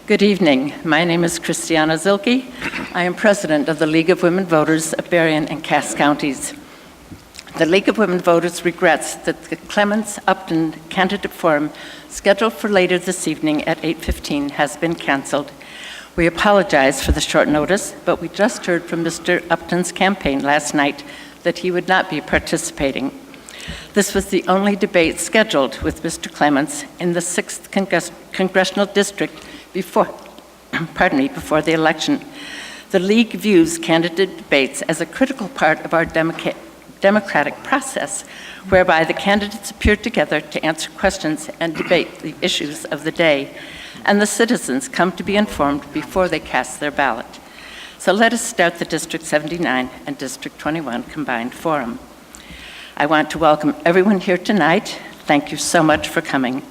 Good evening. My name is Christiana Zilke. I am president of the League of Women Voters of Berrien and Cass counties. The League of Women Voters regrets that the Clements-Upton candidate forum scheduled for later this evening at 8:15 has been canceled. We apologize for the short notice, but we just heard from Mr. Upton's campaign last night that he would not be participating. This was the only debate scheduled with Mr. Clements in the 6th Congressional District before the election. The League views candidate debates as a critical part of our democratic process, whereby the candidates appear together to answer questions and debate the issues of the day, and the citizens come to be informed before they cast their ballot. So let us start the District 79 and District 21 combined forum. I want to welcome everyone here tonight. Thank you so much for coming.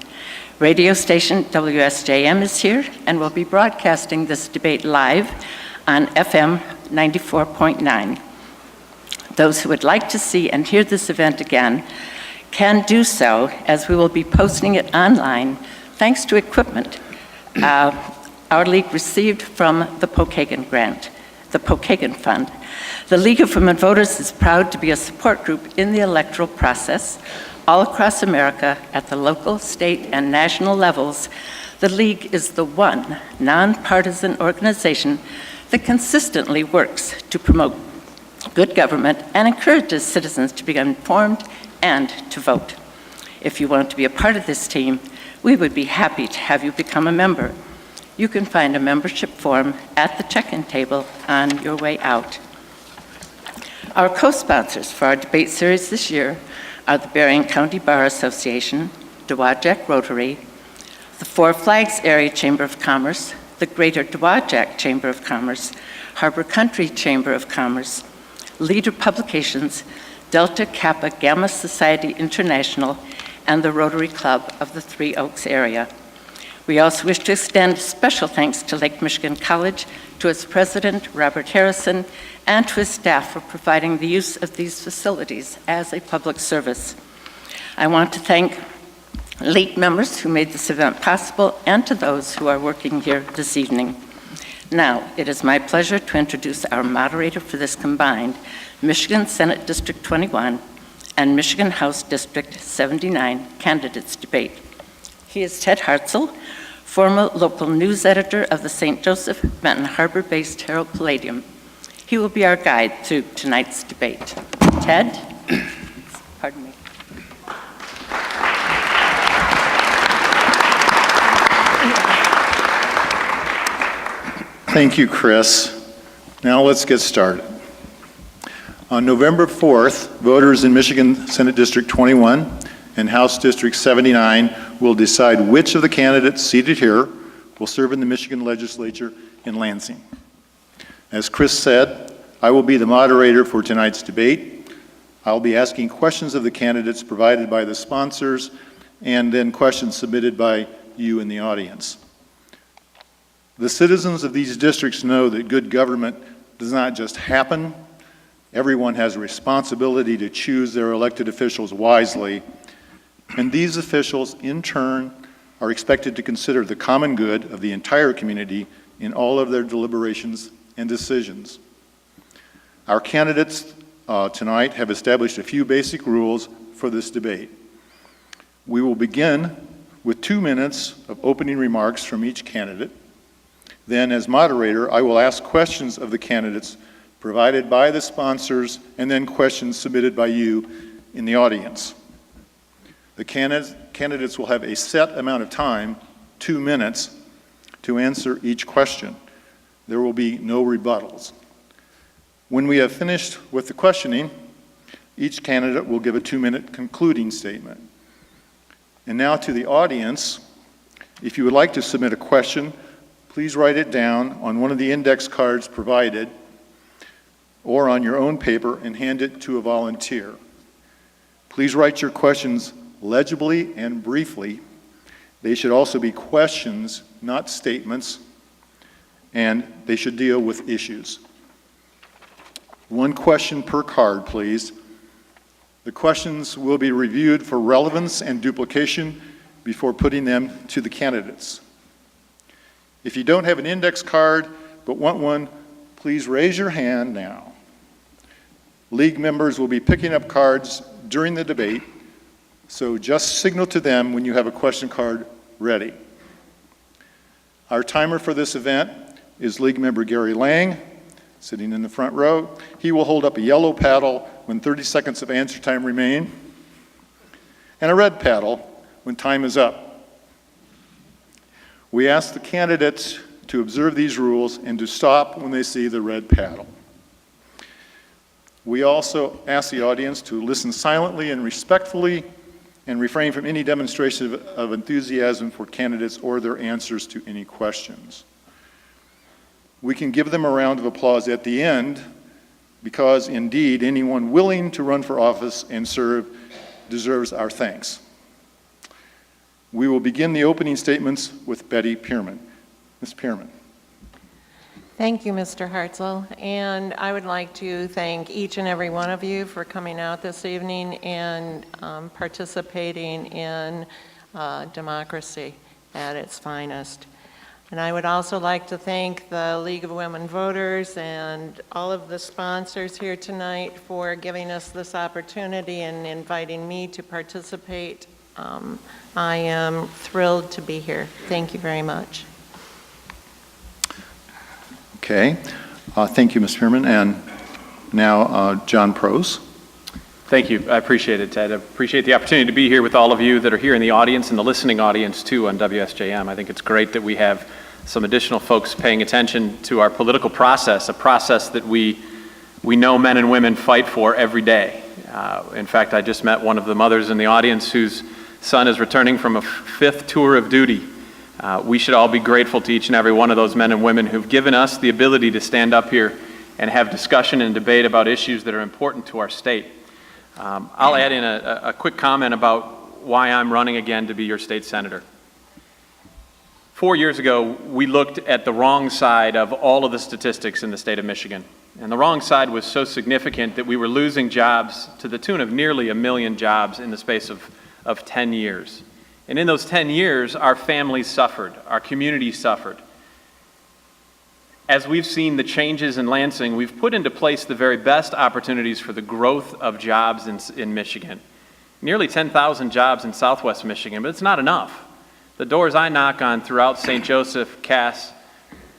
Radio station WSJM is here and will be broadcasting this debate live on FM 94.9. Those who would like to see and hear this event again can do so, as we will be posting it online thanks to equipment our League received from the Pokagon Grant, the Pokagon Fund. The League of Women Voters is proud to be a support group in the electoral process. All across America, at the local, state, and national levels, the League is the one nonpartisan organization that consistently works to promote good government and encourages citizens to become informed and to vote. If you want to be a part of this team, we would be happy to have you become a member. You can find a membership form at the check-in table on your way out. Our co-sponsors for our debate series this year are the Berrien County Bar Association, Dowagiac Rotary, the Four Flags Area Chamber of Commerce, the Greater Dowagiac Chamber of Commerce, Harbor Country Chamber of Commerce, Leader Publications, Delta Kappa Gamma Society International, and the Rotary Club of the Three Oaks area. We also wish to extend special thanks to Lake Michigan College, to its president, Robert Harrison, and to his staff for providing the use of these facilities as a public service. I want to thank LEAP members who made this event possible, and to those who are working here this evening. Now, it is my pleasure to introduce our moderator for this combined Michigan Senate District 21 and Michigan House District 79 candidates debate. He is Ted Hartzell, former local news editor of the St. Joseph Benton Harbor-based Herald Palladium. He will be our guide through tonight's debate. Ted? Pardon me. Thank you, Chris. Now let's get started. On November 4th, voters in Michigan Senate District 21 and House District 79 will decide which of the candidates seated here will serve in the Michigan legislature in Lansing. As Chris said, I will be the moderator for tonight's debate. I'll be asking questions of the candidates provided by the sponsors, and then questions submitted by you in the audience. The citizens of these districts know that good government does not just happen. Everyone has a responsibility to choose their elected officials wisely, and these officials, in turn, are expected to consider the common good of the entire community in all of their deliberations and decisions. Our candidates tonight have established a few basic rules for this debate. We will begin with 2 minutes of opening remarks from each candidate. Then, as moderator, I will ask questions of the candidates provided by the sponsors, and then questions submitted by you in the audience. The candidates will have a set amount of time, 2 minutes, to answer each question. There will be no rebuttals. When we have finished with the questioning, each candidate will give a 2-minute concluding statement. And now to the audience, if you would like to submit a question, please write it down on one of the index cards provided or on your own paper and hand it to a volunteer. Please write your questions legibly and briefly. They should also be questions, not statements, and they should deal with issues. 1 question per card, please. The questions will be reviewed for relevance and duplication before putting them to the candidates. If you don't have an index card but want one, please raise your hand now. League members will be picking up cards during the debate, so just signal to them when you have a question card ready. Our timer for this event is League member Gary Lang, sitting in the front row. He will hold up a yellow paddle when 30 seconds of answer time remain, and a red paddle when time is up. We ask the candidates to observe these rules and to stop when they see the red paddle. We also ask the audience to listen silently and respectfully and refrain from any demonstration of enthusiasm for candidates or their answers to any questions. We can give them a round of applause at the end because, indeed, anyone willing to run for office and serve deserves our thanks. We will begin the opening statements with Betty Pearman. Ms. Pearman. Thank you, Mr. Hartzell, and I would like to thank each and every one of you for coming out this evening and participating in democracy at its finest. And I would also like to thank the League of Women Voters and all of the sponsors here tonight for giving us this opportunity and inviting me to participate. I am thrilled to be here. Thank you very much. Okay. Thank you, Ms. Pearman. And now, John Prose. Thank you. I appreciate it, Ted. I appreciate the opportunity to be here with all of you that are here in the audience and the listening audience, too, on WSJM. I think it's great that we have some additional folks paying attention to our political process, a process that we know men and women fight for every day. In fact, I just met one of the mothers in the audience whose son is returning from a 5th tour of duty. We should all be grateful to each and every one of those men and women who've given us the ability to stand up here and have discussion and debate about issues that are important to our state. I'll add in a quick comment about why I'm running again to be your state senator. 4 years ago, we looked at the wrong side of all of the statistics in the state of Michigan. And the wrong side was so significant that we were losing jobs to the tune of nearly 1 million jobs in the space of 10 years. And in those 10 years, our families suffered, our community suffered. As we've seen the changes in Lansing, we've put into place the very best opportunities for the growth of jobs in Michigan. Nearly 10,000 jobs in Southwest Michigan, but it's not enough. The doors I knock on throughout St. Joseph, Cass,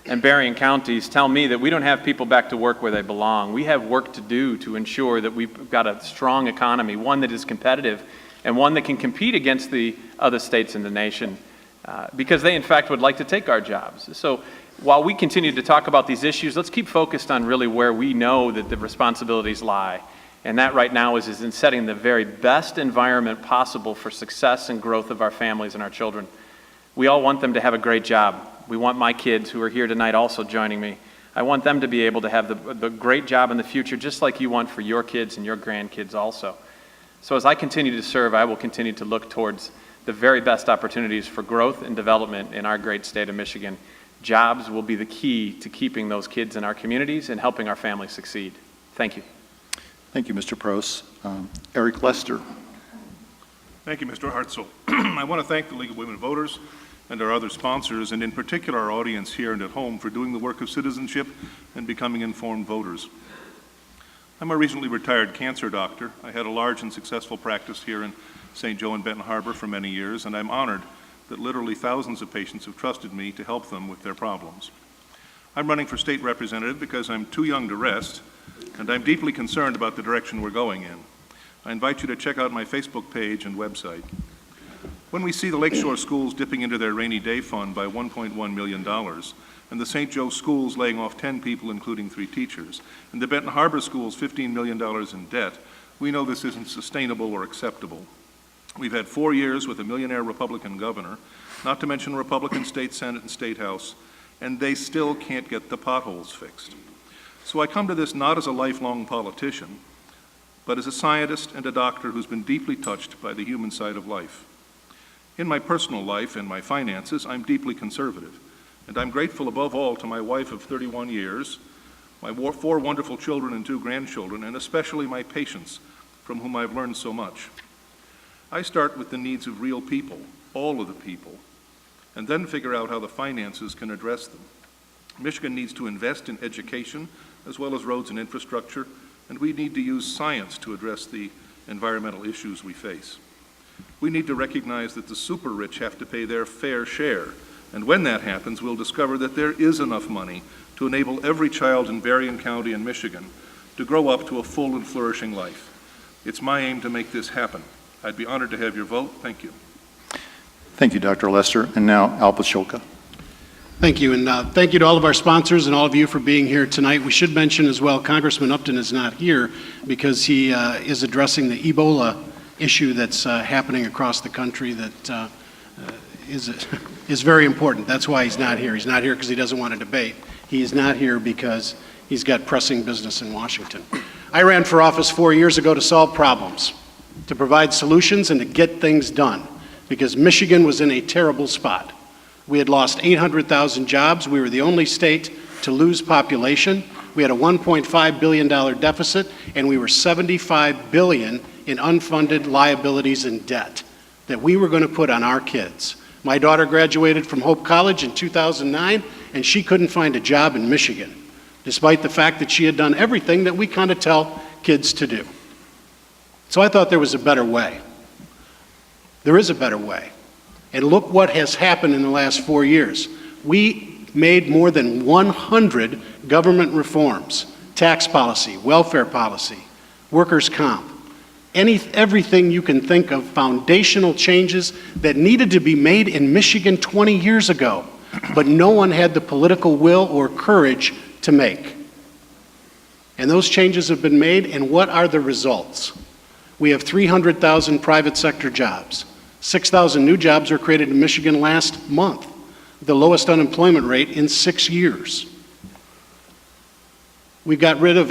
and Berrien counties tell me that we don't have people back to work where they belong. We have work to do to ensure that we've got a strong economy, one that is competitive, and one that can compete against the other states in the nation, because they, in fact, would like to take our jobs. So while we continue to talk about these issues, let's keep focused on really where we know that the responsibilities lie. And that right now is in setting the very best environment possible for success and growth of our families and our children. We all want them to have a great job. We want my kids who are here tonight also joining me. I want them to be able to have the great job in the future, just like you want for your kids and your grandkids also. So as I continue to serve, I will continue to look towards the very best opportunities for growth and development in our great state of Michigan. Jobs will be the key to keeping those kids in our communities and helping our families succeed. Thank you. Thank you, Mr. Prose. Eric Lester. Thank you, Mr. Hartzell. I want to thank the League of Women Voters and our other sponsors, and in particular our audience here and at home, for doing the work of citizenship and becoming informed voters. I'm a recently retired cancer doctor. I had a large and successful practice here in St. Joe and Benton Harbor for many years, and I'm honored that literally thousands of patients have trusted me to help them with their problems. I'm running for state representative because I'm too young to rest, and I'm deeply concerned about the direction we're going in. I invite you to check out my Facebook page and website. When we see the Lakeshore schools dipping into their rainy day fund by $1.1 million, and the St. Joe schools laying off 10 people, including 3 teachers, and the Benton Harbor schools $15 million in debt, we know this isn't sustainable or acceptable. We've had 4 years with a millionaire Republican governor, not to mention Republican state Senate and state House, and they still can't get the potholes fixed. So I come to this not as a lifelong politician, but as a scientist and a doctor who's been deeply touched by the human side of life. In my personal life and my finances, I'm deeply conservative, and I'm grateful above all to my wife of 31 years, my 4 wonderful children and 2 grandchildren, and especially my patients, from whom I've learned so much. I start with the needs of real people, all of the people, and then figure out how the finances can address them. Michigan needs to invest in education as well as roads and infrastructure, and we need to use science to address the environmental issues we face. We need to recognize that the super rich have to pay their fair share, and when that happens, we'll discover that there is enough money to enable every child in Berrien County and Michigan to grow up to a full and flourishing life. It's my aim to make this happen. I'd be honored to have your vote. Thank you. Thank you, Dr. Lester. And now, Al Pasholka. Thank you, and thank you to all of our sponsors and all of you for being here tonight. We should mention as well, Congressman Upton is not here because he is addressing the Ebola issue that's happening across the country that is very important. That's why he's not here. He's not here because he doesn't want to debate. He is not here because he's got pressing business in Washington. I ran for office 4 years ago to solve problems, to provide solutions and to get things done, because Michigan was in a terrible spot. We had lost 800,000 jobs. We were the only state to lose population. We had a $1.5 billion deficit, and we were $75 billion in unfunded liabilities and debt that we were going to put on our kids. My daughter graduated from Hope College in 2009, and she couldn't find a job in Michigan, despite the fact that she had done everything that we kind of tell kids to do. So I thought there was a better way. There is a better way. And look what has happened in the last 4 years. We made more than 100 government reforms, tax policy, welfare policy, workers' comp, everything you can think of, foundational changes that needed to be made in Michigan 20 years ago, but no one had the political will or courage to make. And those changes have been made, and what are the results? We have 300,000 private sector jobs. 6,000 new jobs were created in Michigan last month, the lowest unemployment rate in 6 years. We got rid of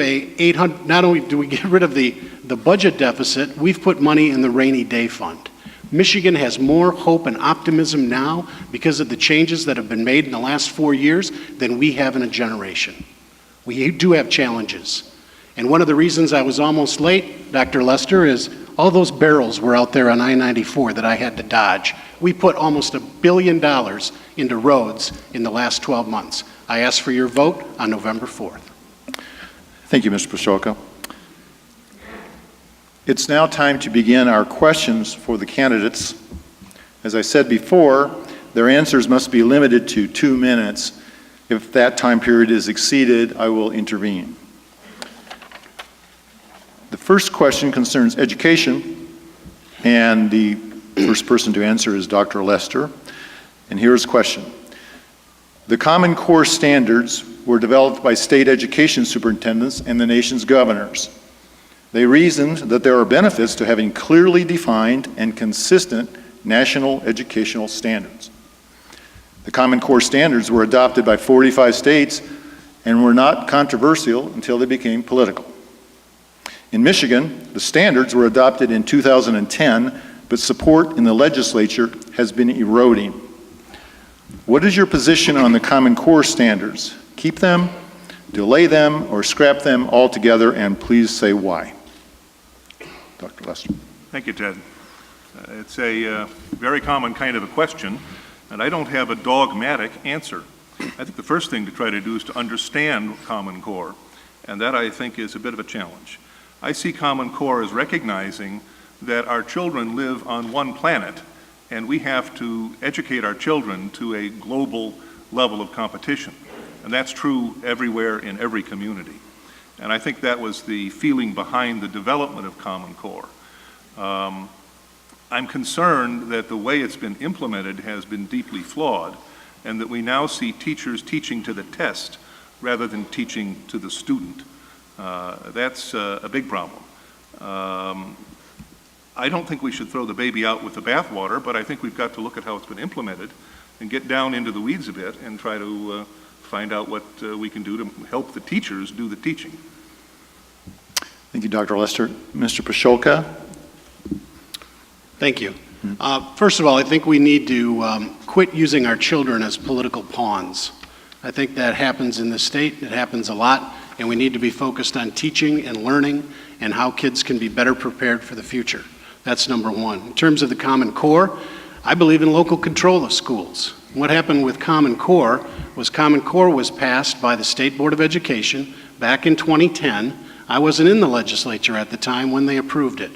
not only do we get rid of the budget deficit, we've put money in the rainy day fund. Michigan has more hope and optimism now because of the changes that have been made in the last 4 years than we have in a generation. We do have challenges. And one of the reasons I was almost late, Dr. Lester, is all those barrels were out there on I-94 that I had to dodge. We put almost $1 billion into roads in the last 12 months. I ask for your vote on November 4th. Thank you, Mr. Pasholka. It's now time to begin our questions for the candidates. As I said before, their answers must be limited to 2 minutes. If that time period is exceeded, I will intervene. The first question concerns education, and the first person to answer is Dr. Lester. And here's the question. The Common Core standards were developed by state education superintendents and the nation's governors. They reasoned that there are benefits to having clearly defined and consistent national educational standards. The Common Core standards were adopted by 45 states and were not controversial until they became political. In Michigan, the standards were adopted in 2010, but support in the legislature has been eroding. What is your position on the Common Core standards? Keep them, delay them, or scrap them altogether, and please say why. Dr. Lester. Thank you, Ted. It's a very common kind of a question, and I don't have a dogmatic answer. I think the first thing to try to do is to understand Common Core, and that I think is a bit of a challenge. I see Common Core as recognizing that our children live on one planet, and we have to educate our children to a global level of competition. And that's true everywhere in every community. And I think that was the feeling behind the development of Common Core. I'm concerned that the way it's been implemented has been deeply flawed, and that we now see teachers teaching to the test rather than teaching to the student. That's a big problem. I don't think we should throw the baby out with the bathwater, but I think we've got to look at how it's been implemented and get down into the weeds a bit and try to find out what we can do to help the teachers do the teaching. Thank you, Dr. Lester. Mr. Pasholka. Thank you. First of all, I think we need to quit using our children as political pawns. I think that happens in this state. It happens a lot, and we need to be focused on teaching and learning and how kids can be better prepared for the future. That's number one. In terms of the Common Core, I believe in local control of schools. What happened with Common Core was passed by the State Board of Education back in 2010. I wasn't in the legislature at the time when they approved it.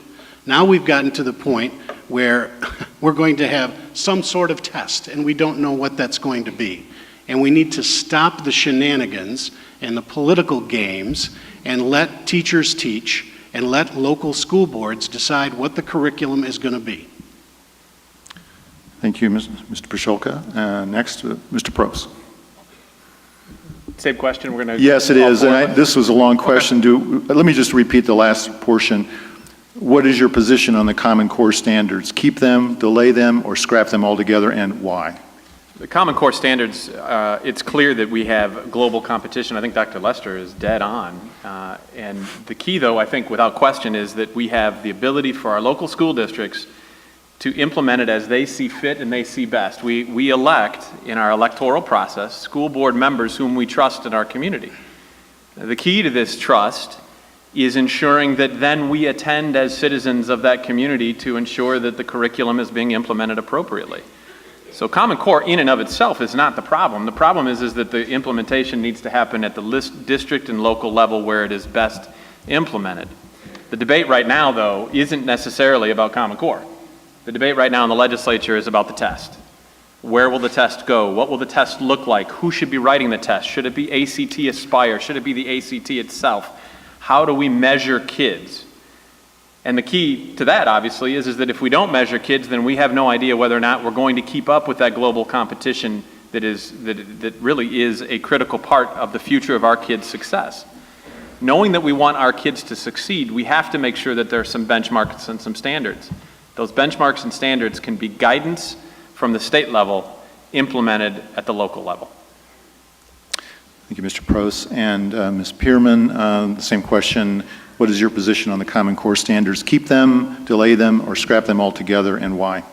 Now we've gotten to the point where we're going to have some sort of test, and we don't know what that's going to be. And we need to stop the shenanigans and the political games and let teachers teach and let local school boards decide what the curriculum is going to be. Thank you, Mr. Pashulka. Next, Mr. Probst. Same question, we're going to... Yes, it is, and this was a long question. Let me just repeat the last portion. What is your position on the Common Core standards? Keep them, delay them, or scrap them altogether, and why? The Common Core standards, it's clear that we have global competition. I think Dr. Lester is dead on. And the key, though, I think without question, is that we have the ability for our local school districts to implement it as they see fit and they see best. We elect, in our electoral process, school board members whom we trust in our community. The key to this trust is ensuring that then we attend as citizens of that community to ensure that the curriculum is being implemented appropriately. So Common Core in and of itself is not the problem. The problem is that the implementation needs to happen at the district and local level where it is best implemented. The debate right now, though, isn't necessarily about Common Core. The debate right now in the legislature is about the test. Where will the test go? What will the test look like? Who should be writing the test? Should it be ACT Aspire? Should it be the ACT itself? How do we measure kids? And the key to that, obviously, is that if we don't measure kids, then we have no idea whether or not we're going to keep up with that global competition that really is a critical part of the future of our kids' success. Knowing that we want our kids to succeed, we have to make sure that there are some benchmarks and some standards. Those benchmarks and standards can be guidance from the state level implemented at the local level. Thank you, Mr. Probst. And Ms. Pearman, the same question. What is your position on the Common Core standards? Keep them, delay them, or scrap them altogether, and why?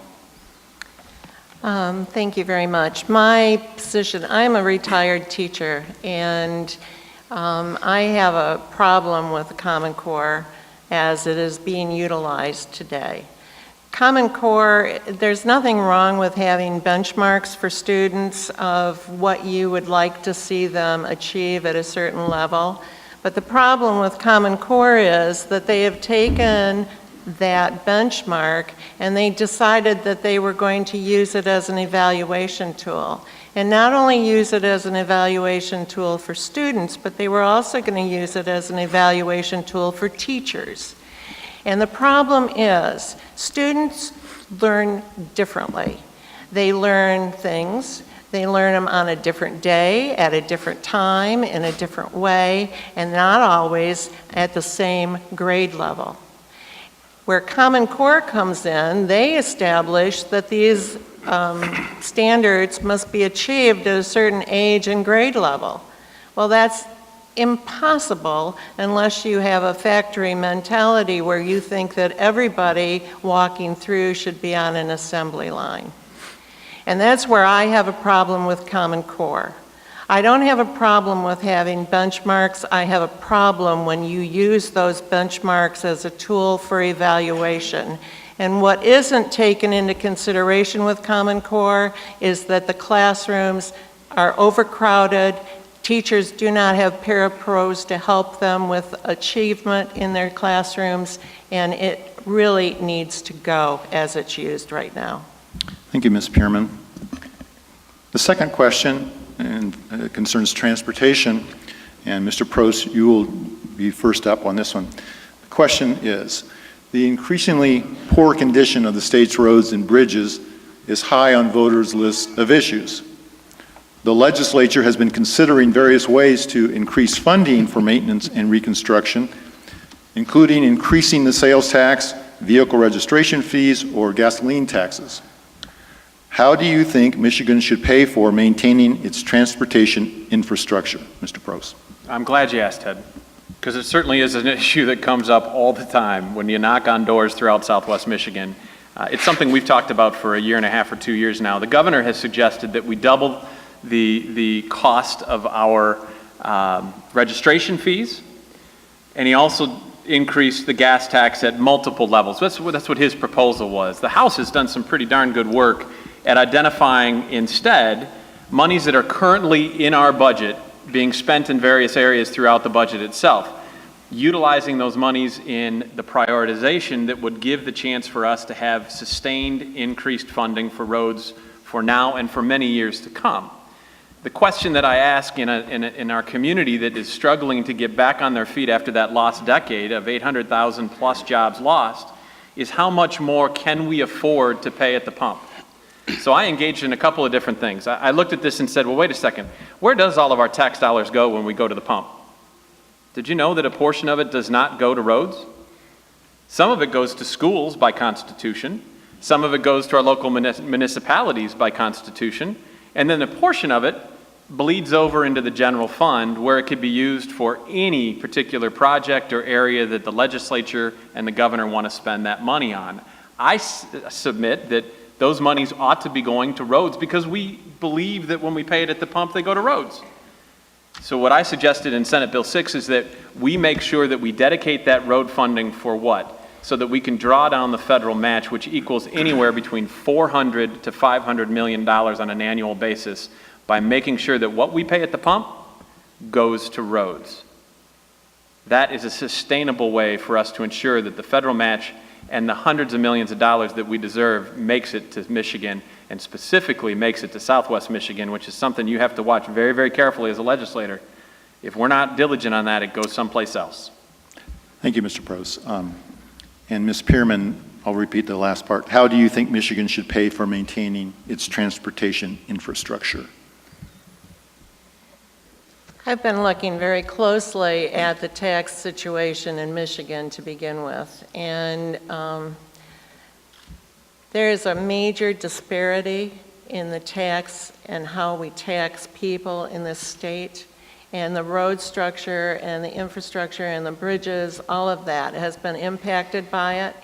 Thank you very much. My position, I'm a retired teacher, and I have a problem with the Common Core as it is being utilized today. Common Core, there's nothing wrong with having benchmarks for students of what you would like to see them achieve at a certain level. But the problem with Common Core is that they have taken that benchmark and they decided that they were going to use it as an evaluation tool. And not only use it as an evaluation tool for students, but they were also going to use it as an evaluation tool for teachers. And the problem is, students learn differently. They learn things, they learn them on a different day, at a different time, in a different way, and not always at the same grade level. Where Common Core comes in, they establish that these standards must be achieved at a certain age and grade level. Well, that's impossible unless you have a factory mentality where you think that everybody walking through should be on an assembly line. And that's where I have a problem with Common Core. I don't have a problem with having benchmarks. I have a problem when you use those benchmarks as a tool for evaluation. And what isn't taken into consideration with Common Core is that the classrooms are overcrowded. Teachers do not have parapros to help them with achievement in their classrooms, and it really needs to go as it's used right now. Thank you, Ms. Pearman. The second question concerns transportation, and Mr. Probst, you will be first up on this one. The question is, the increasingly poor condition of the state's roads and bridges is high on voters' list of issues. The legislature has been considering various ways to increase funding for maintenance and reconstruction, including increasing the sales tax, vehicle registration fees, or gasoline taxes. How do you think Michigan should pay for maintaining its transportation infrastructure, Mr. Probst? I'm glad you asked, Ted, because it certainly is an issue that comes up all the time when you knock on doors throughout Southwest Michigan. It's something we've talked about for a year and a half or 2 years now. The governor has suggested that we double the cost of our registration fees, and he also increased the gas tax at multiple levels. That's what his proposal was. The House has done some pretty darn good work at identifying instead monies that are currently in our budget being spent in various areas throughout the budget itself, utilizing those monies in the prioritization that would give the chance for us to have sustained increased funding for roads for now and for many years to come. The question that I ask in our community that is struggling to get back on their feet after that lost decade of 800,000 plus jobs lost is how much more can we afford to pay at the pump? So I engaged in a couple of different things. I looked at this and said, well, wait a second, where does all of our tax dollars go when we go to the pump? Did you know that a portion of it does not go to roads? Some of it goes to schools by constitution. Some of it goes to our local municipalities by constitution. And then a portion of it bleeds over into the general fund where it could be used for any particular project or area that the legislature and the governor want to spend that money on. I submit that those monies ought to be going to roads because we believe that when we pay it at the pump, they go to roads. So what I suggested in Senate Bill 6 is that we make sure that we dedicate that road funding for what? So that we can draw down the federal match, which equals anywhere between $400 to $500 million on an annual basis, by making sure that what we pay at the pump goes to roads. That is a sustainable way for us to ensure that the federal match and the hundreds of millions of dollars that we deserve makes it to Michigan, and specifically makes it to Southwest Michigan, which is something you have to watch very, very carefully as a legislator. If we're not diligent on that, it goes someplace else. Thank you, Mr. Prose. And Ms. Pearman, I'll repeat the last part. How do you think Michigan should pay for maintaining its transportation infrastructure? I've been looking very closely at the tax situation in Michigan to begin with, and there is a major disparity in the tax and how we tax people in this state, and the road structure and the infrastructure and the bridges, all of that has been impacted by it.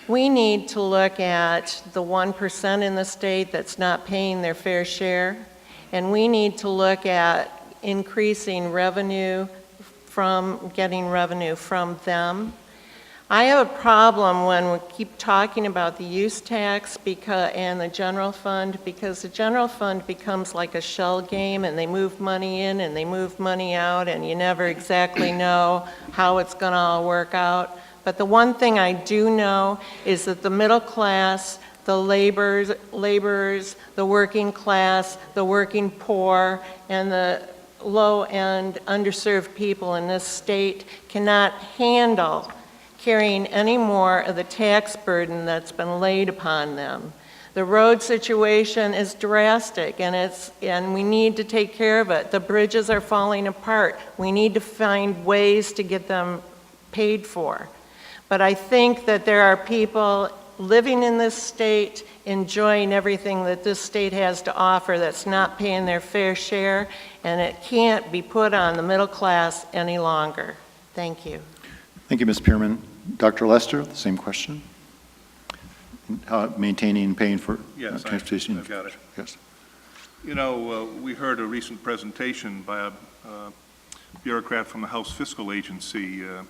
We need to look at the 1% in the state that's not paying their fair share, and we need to look at increasing revenue from getting revenue from them. I have a problem when we keep talking about the use tax and the general fund, because the general fund becomes like a shell game, and they move money in and they move money out, and you never exactly know how it's going to all work out. But the one thing I do know is that the middle class, the laborers, the working class, the working poor, and the low-end underserved people in this state cannot handle carrying any more of the tax burden that's been laid upon them. The road situation is drastic, and we need to take care of it. The bridges are falling apart. We need to find ways to get them paid for. But I think that there are people living in this state, enjoying everything that this state has to offer, that's not paying their fair share, and it can't be put on the middle class any longer. Thank you. Thank you, Ms. Pearman. Dr. Lester, the same question. Maintaining and paying for transportation. I've got it. Yes. You know, we heard a recent presentation by a bureaucrat from the House Fiscal Agency a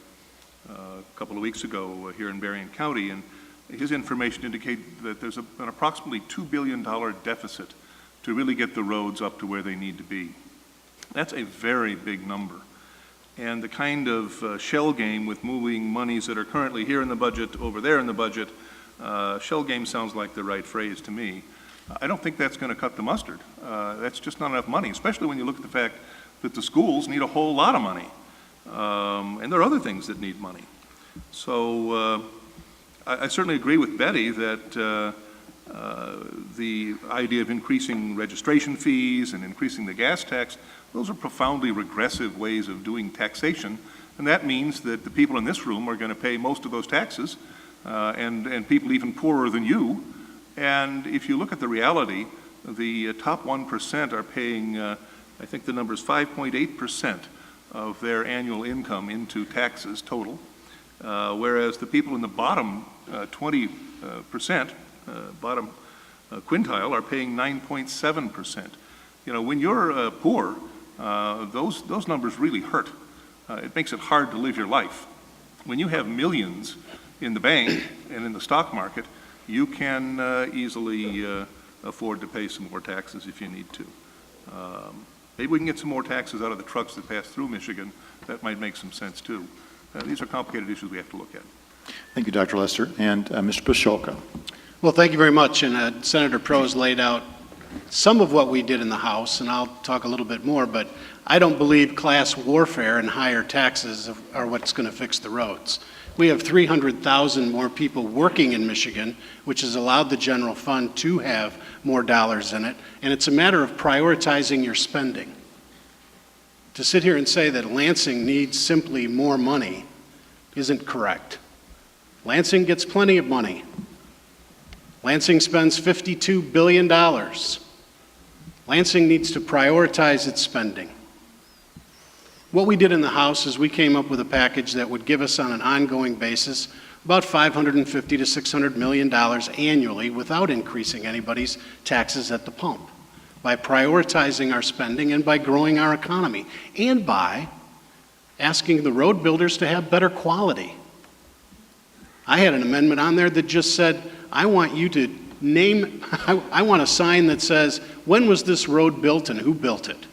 couple of weeks ago here in Berrien County, and his information indicates that there's an approximately $2 billion deficit to really get the roads up to where they need to be. That's a very big number. And the kind of shell game with moving monies that are currently here in the budget over there in the budget, shell game sounds like the right phrase to me. I don't think that's going to cut the mustard. That's just not enough money, especially when you look at the fact that the schools need a whole lot of money. And there are other things that need money. So I certainly agree with Betty that the idea of increasing registration fees and increasing the gas tax, those are profoundly regressive ways of doing taxation, and that means that the people in this room are going to pay most of those taxes, and people even poorer than you. And if you look at the reality, the top 1% are paying, I think the number is 5.8% of their annual income into taxes total, whereas the people in the bottom 20%, bottom quintile, are paying 9.7%. You know, when you're poor, those numbers really hurt. It makes it hard to live your life. When you have millions in the bank and in the stock market, you can easily afford to pay some more taxes if you need to. Maybe we can get some more taxes out of the trucks that pass through Michigan. That might make some sense too. These are complicated issues we have to look at. Thank you, Dr. Lester. And Mr. Pasholka. Well, thank you very much. And Senator Prose laid out some of what we did in the House, and I'll talk a little bit more, but I don't believe class warfare and higher taxes are what's going to fix the roads. We have 300,000 more people working in Michigan, which has allowed the general fund to have more dollars in it, and it's a matter of prioritizing your spending. To sit here and say that Lansing needs simply more money isn't correct. Lansing gets plenty of money. Lansing spends $52 billion. Lansing needs to prioritize its spending. What we did in the House is we came up with a package that would give us on an ongoing basis about $550 to $600 million annually without increasing anybody's taxes at the pump, by prioritizing our spending and by growing our economy, and by asking the road builders to have better quality. I had an amendment on there that just said, I want you to name, I want a sign that says, when was this road built and who built it?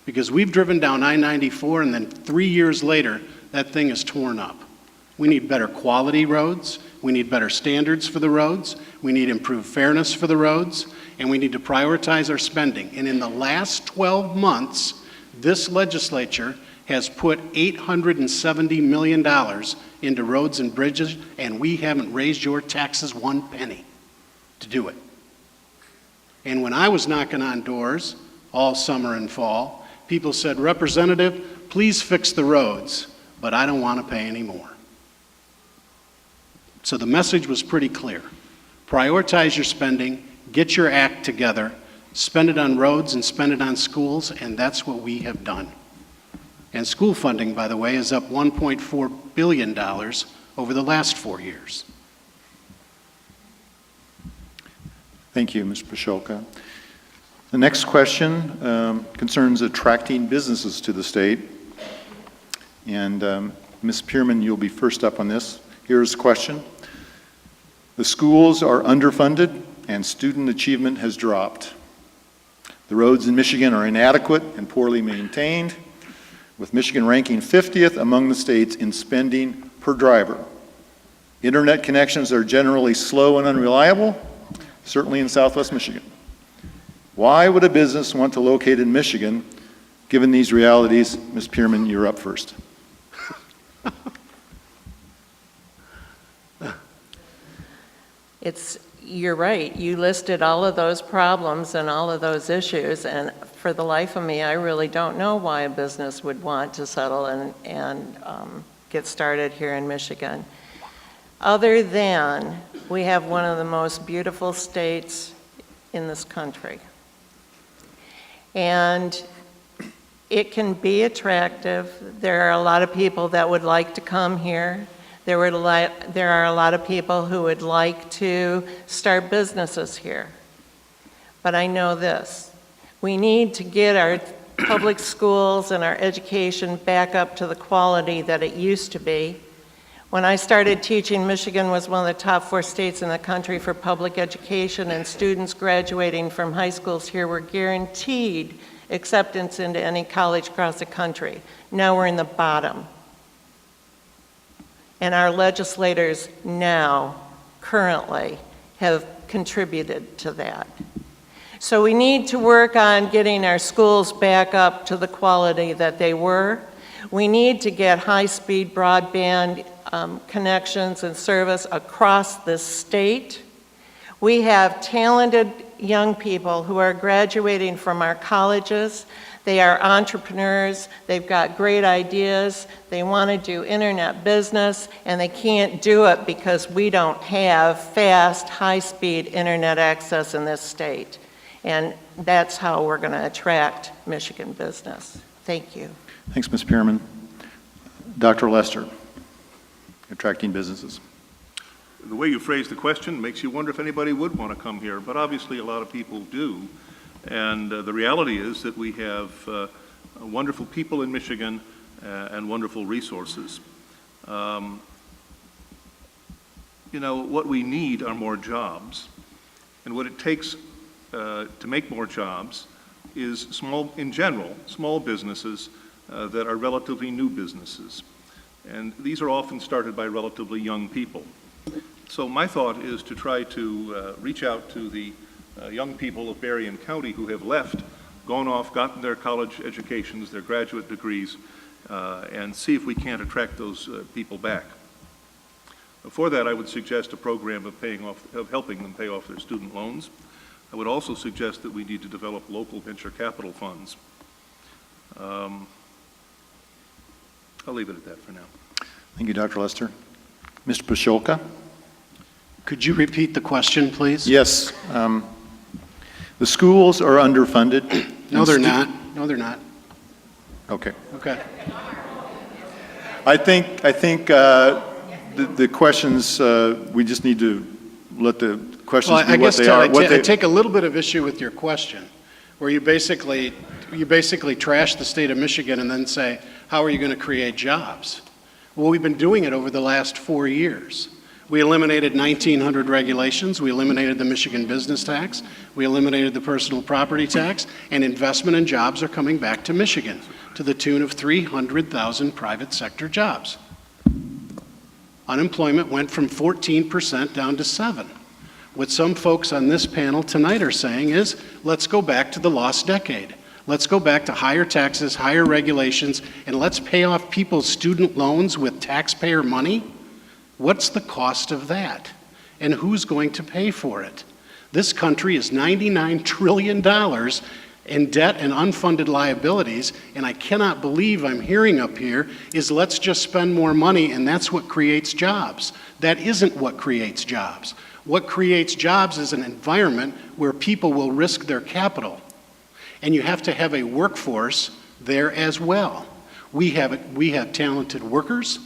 Because we've driven down I-94 and then 3 years later, that thing is torn up. We need better quality roads, we need better standards for the roads, we need improved fairness for the roads, and we need to prioritize our spending. And in the last 12 months, this legislature has put $870 million into roads and bridges, and we haven't raised your taxes one penny to do it. And when I was knocking on doors all summer and fall, people said, Representative, please fix the roads, but I don't want to pay any more. So the message was pretty clear. Prioritize your spending, get your act together, spend it on roads and spend it on schools, and that's what we have done. And school funding, by the way, is up $1.4 billion over the last 4 years. Thank you, Mr. Pasholka. The next question concerns attracting businesses to the state. And Ms. Pierman, you'll be first up on this. Here's the question. The schools are underfunded and student achievement has dropped. The roads in Michigan are inadequate and poorly maintained, with Michigan ranking 50th among the states in spending per driver. Internet connections are generally slow and unreliable, certainly in Southwest Michigan. Why would a business want to locate in Michigan, given these realities? Ms. Pierman, you're up first. You're right. You listed all of those problems and all of those issues, and for the life of me, I really don't know why a business would want to settle and get started here in Michigan. Other than we have one of the most beautiful states in this country. And it can be attractive. There are a lot of people that would like to come here. There are a lot of people who would like to start businesses here. But I know this, we need to get our public schools and our education back up to the quality that it used to be. When I started teaching, Michigan was one of the top 4 states in the country for public education, and students graduating from high schools here were guaranteed acceptance into any college across the country. Now we're in the bottom. And our legislators now, currently, have contributed to that. So we need to work on getting our schools back up to the quality that they were. We need to get high-speed broadband connections and service across this state. We have talented young people who are graduating from our colleges. They are entrepreneurs, they've got great ideas, they want to do internet business, and they can't do it because we don't have fast, high-speed internet access in this state. And that's how we're going to attract Michigan business. Thank you. Thanks, Ms. Pierman. Dr. Lester, attracting businesses. The way you phrased the question makes you wonder if anybody would want to come here, but obviously a lot of people do. And the reality is that we have wonderful people in Michigan and wonderful resources. what we need are more jobs. And what it takes to make more jobs is in general, small businesses that are relatively new businesses. And these are often started by relatively young people. So my thought is to try to reach out to the young people of Berrien County who have left, gone off, gotten their college educations, their graduate degrees, and see if we can't attract those people back. For that, I would suggest a program of helping them pay off their student loans. I would also suggest that we need to develop local venture capital funds. I'll leave it at that for now. Thank you, Dr. Lester. Mr. Pasholka? Could you repeat the question, please? Yes. The schools are underfunded. No, they're not. No, they're not. Okay. Okay. I think the questions, we just need to let the questions Well, be I what guess, they Ted, are. I take a little bit of issue with your question, where you basically trash the state of Michigan and then say, how are you going to create jobs? Well, we've been doing it over the last 4 years. We eliminated 1,900 regulations. We eliminated the Michigan business tax. We eliminated the personal property tax, and investment and jobs are coming back to Michigan to the tune of 300,000 private sector jobs. Unemployment went from 14% down to 7%. What some folks on this panel tonight are saying is, let's go back to the lost decade. Let's go back to higher taxes, higher regulations, and let's pay off people's student loans with taxpayer money. What's the cost of that? And who's going to pay for it? This country is $99 trillion in debt and unfunded liabilities, and I cannot believe I'm hearing up here is let's just spend more money and that's what creates jobs. That isn't what creates jobs. What creates jobs is an environment where people will risk their capital. And you have to have a workforce there as well. We have talented workers.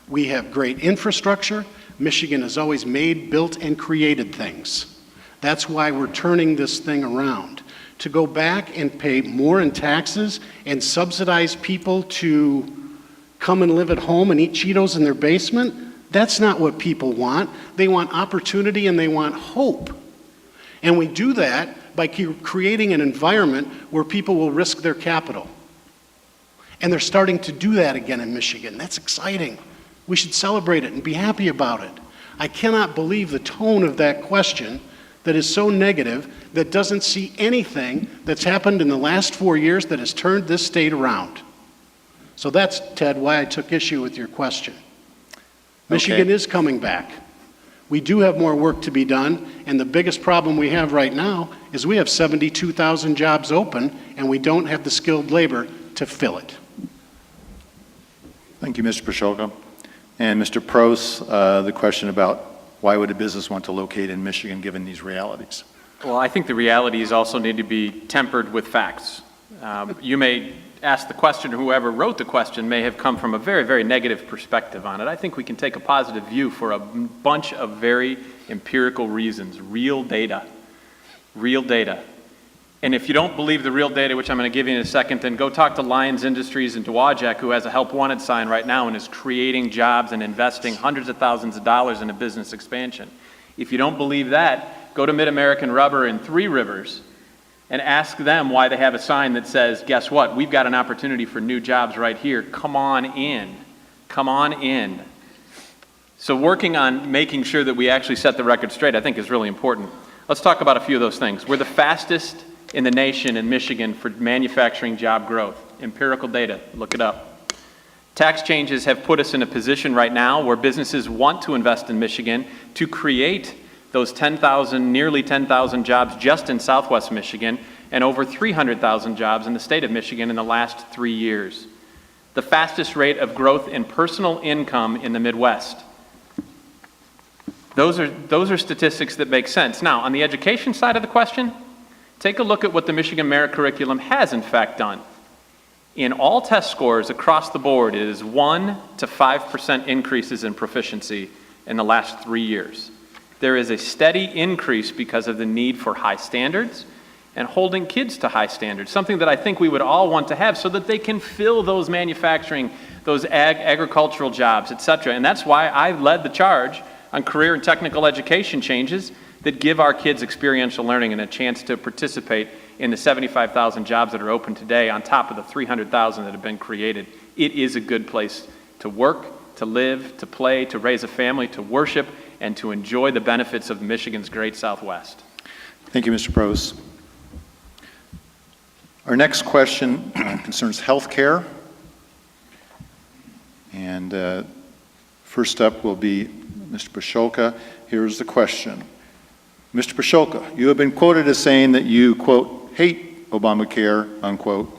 We have great infrastructure. Michigan has always made, built, and created things. That's why we're turning this thing around. To go back and pay more in taxes and subsidize people to come and live at home and eat Cheetos in their basement, that's not what people want. They want opportunity and they want hope. And we do that by creating an environment where people will risk their capital. And they're starting to do that again in Michigan. That's exciting. We should celebrate it and be happy about it. I cannot believe the tone of that question that is so negative, that doesn't see anything that's happened in the last 4 years that has turned this state around. So that's, Ted, why I took issue with your question. Michigan is coming back. We do have more work to be done, and the biggest problem we have right now is we have 72,000 jobs open, and we don't have the skilled labor to fill it. Thank you, Mr. Pasholka. And Mr. Prose, the question about why would a business want to locate in Michigan given these realities? Well, I think the realities also need to be tempered with facts. You may ask the question, or whoever wrote the question may have come from a very, very negative perspective on it. I think we can take a positive view for a bunch of very empirical reasons, real data. And if you don't believe the real data, which I'm going to give you in a second, then go talk to Lyons Industries in Dowagiac, who has a Help Wanted sign right now and is creating jobs and investing hundreds of thousands of dollars in a business expansion. If you don't believe that, go to Mid-American Rubber in Three Rivers and ask them why they have a sign that says, guess what, we've got an opportunity for new jobs right here. Come on in. Come on in. So working on making sure that we actually set the record straight, I think, is really important. Let's talk about a few of those things. We're the fastest in the nation in Michigan for manufacturing job growth. Empirical data, look it up. Tax changes have put us in a position right now where businesses want to invest in Michigan to create those 10,000, nearly 10,000 jobs just in Southwest Michigan and over 300,000 jobs in the state of Michigan in the last 3 years. The fastest rate of growth in personal income in the Midwest. Those are statistics that make sense. Now, on the education side of the question, take a look at what the Michigan Merit Curriculum has in fact done. In all test scores across the board, it is 1 to 5% increases in proficiency in the last 3 years. There is a steady increase because of the need for high standards and holding kids to high standards, something that I think we would all want to have so that they can fill those manufacturing, those agricultural jobs, et cetera. And that's why I led the charge on career and technical education changes that give our kids experiential learning and a chance to participate in the 75,000 jobs that are open today on top of the 300,000 that have been created. It is a good place to work, to live, to play, to raise a family, to worship, and to enjoy the benefits of Michigan's great Southwest. Thank you, Mr. Prose. Our next question concerns health care. And first up will be Mr. Pasholka. Here's the question. Mr. Pasholka, you have been quoted as saying that you, quote, hate Obamacare, unquote.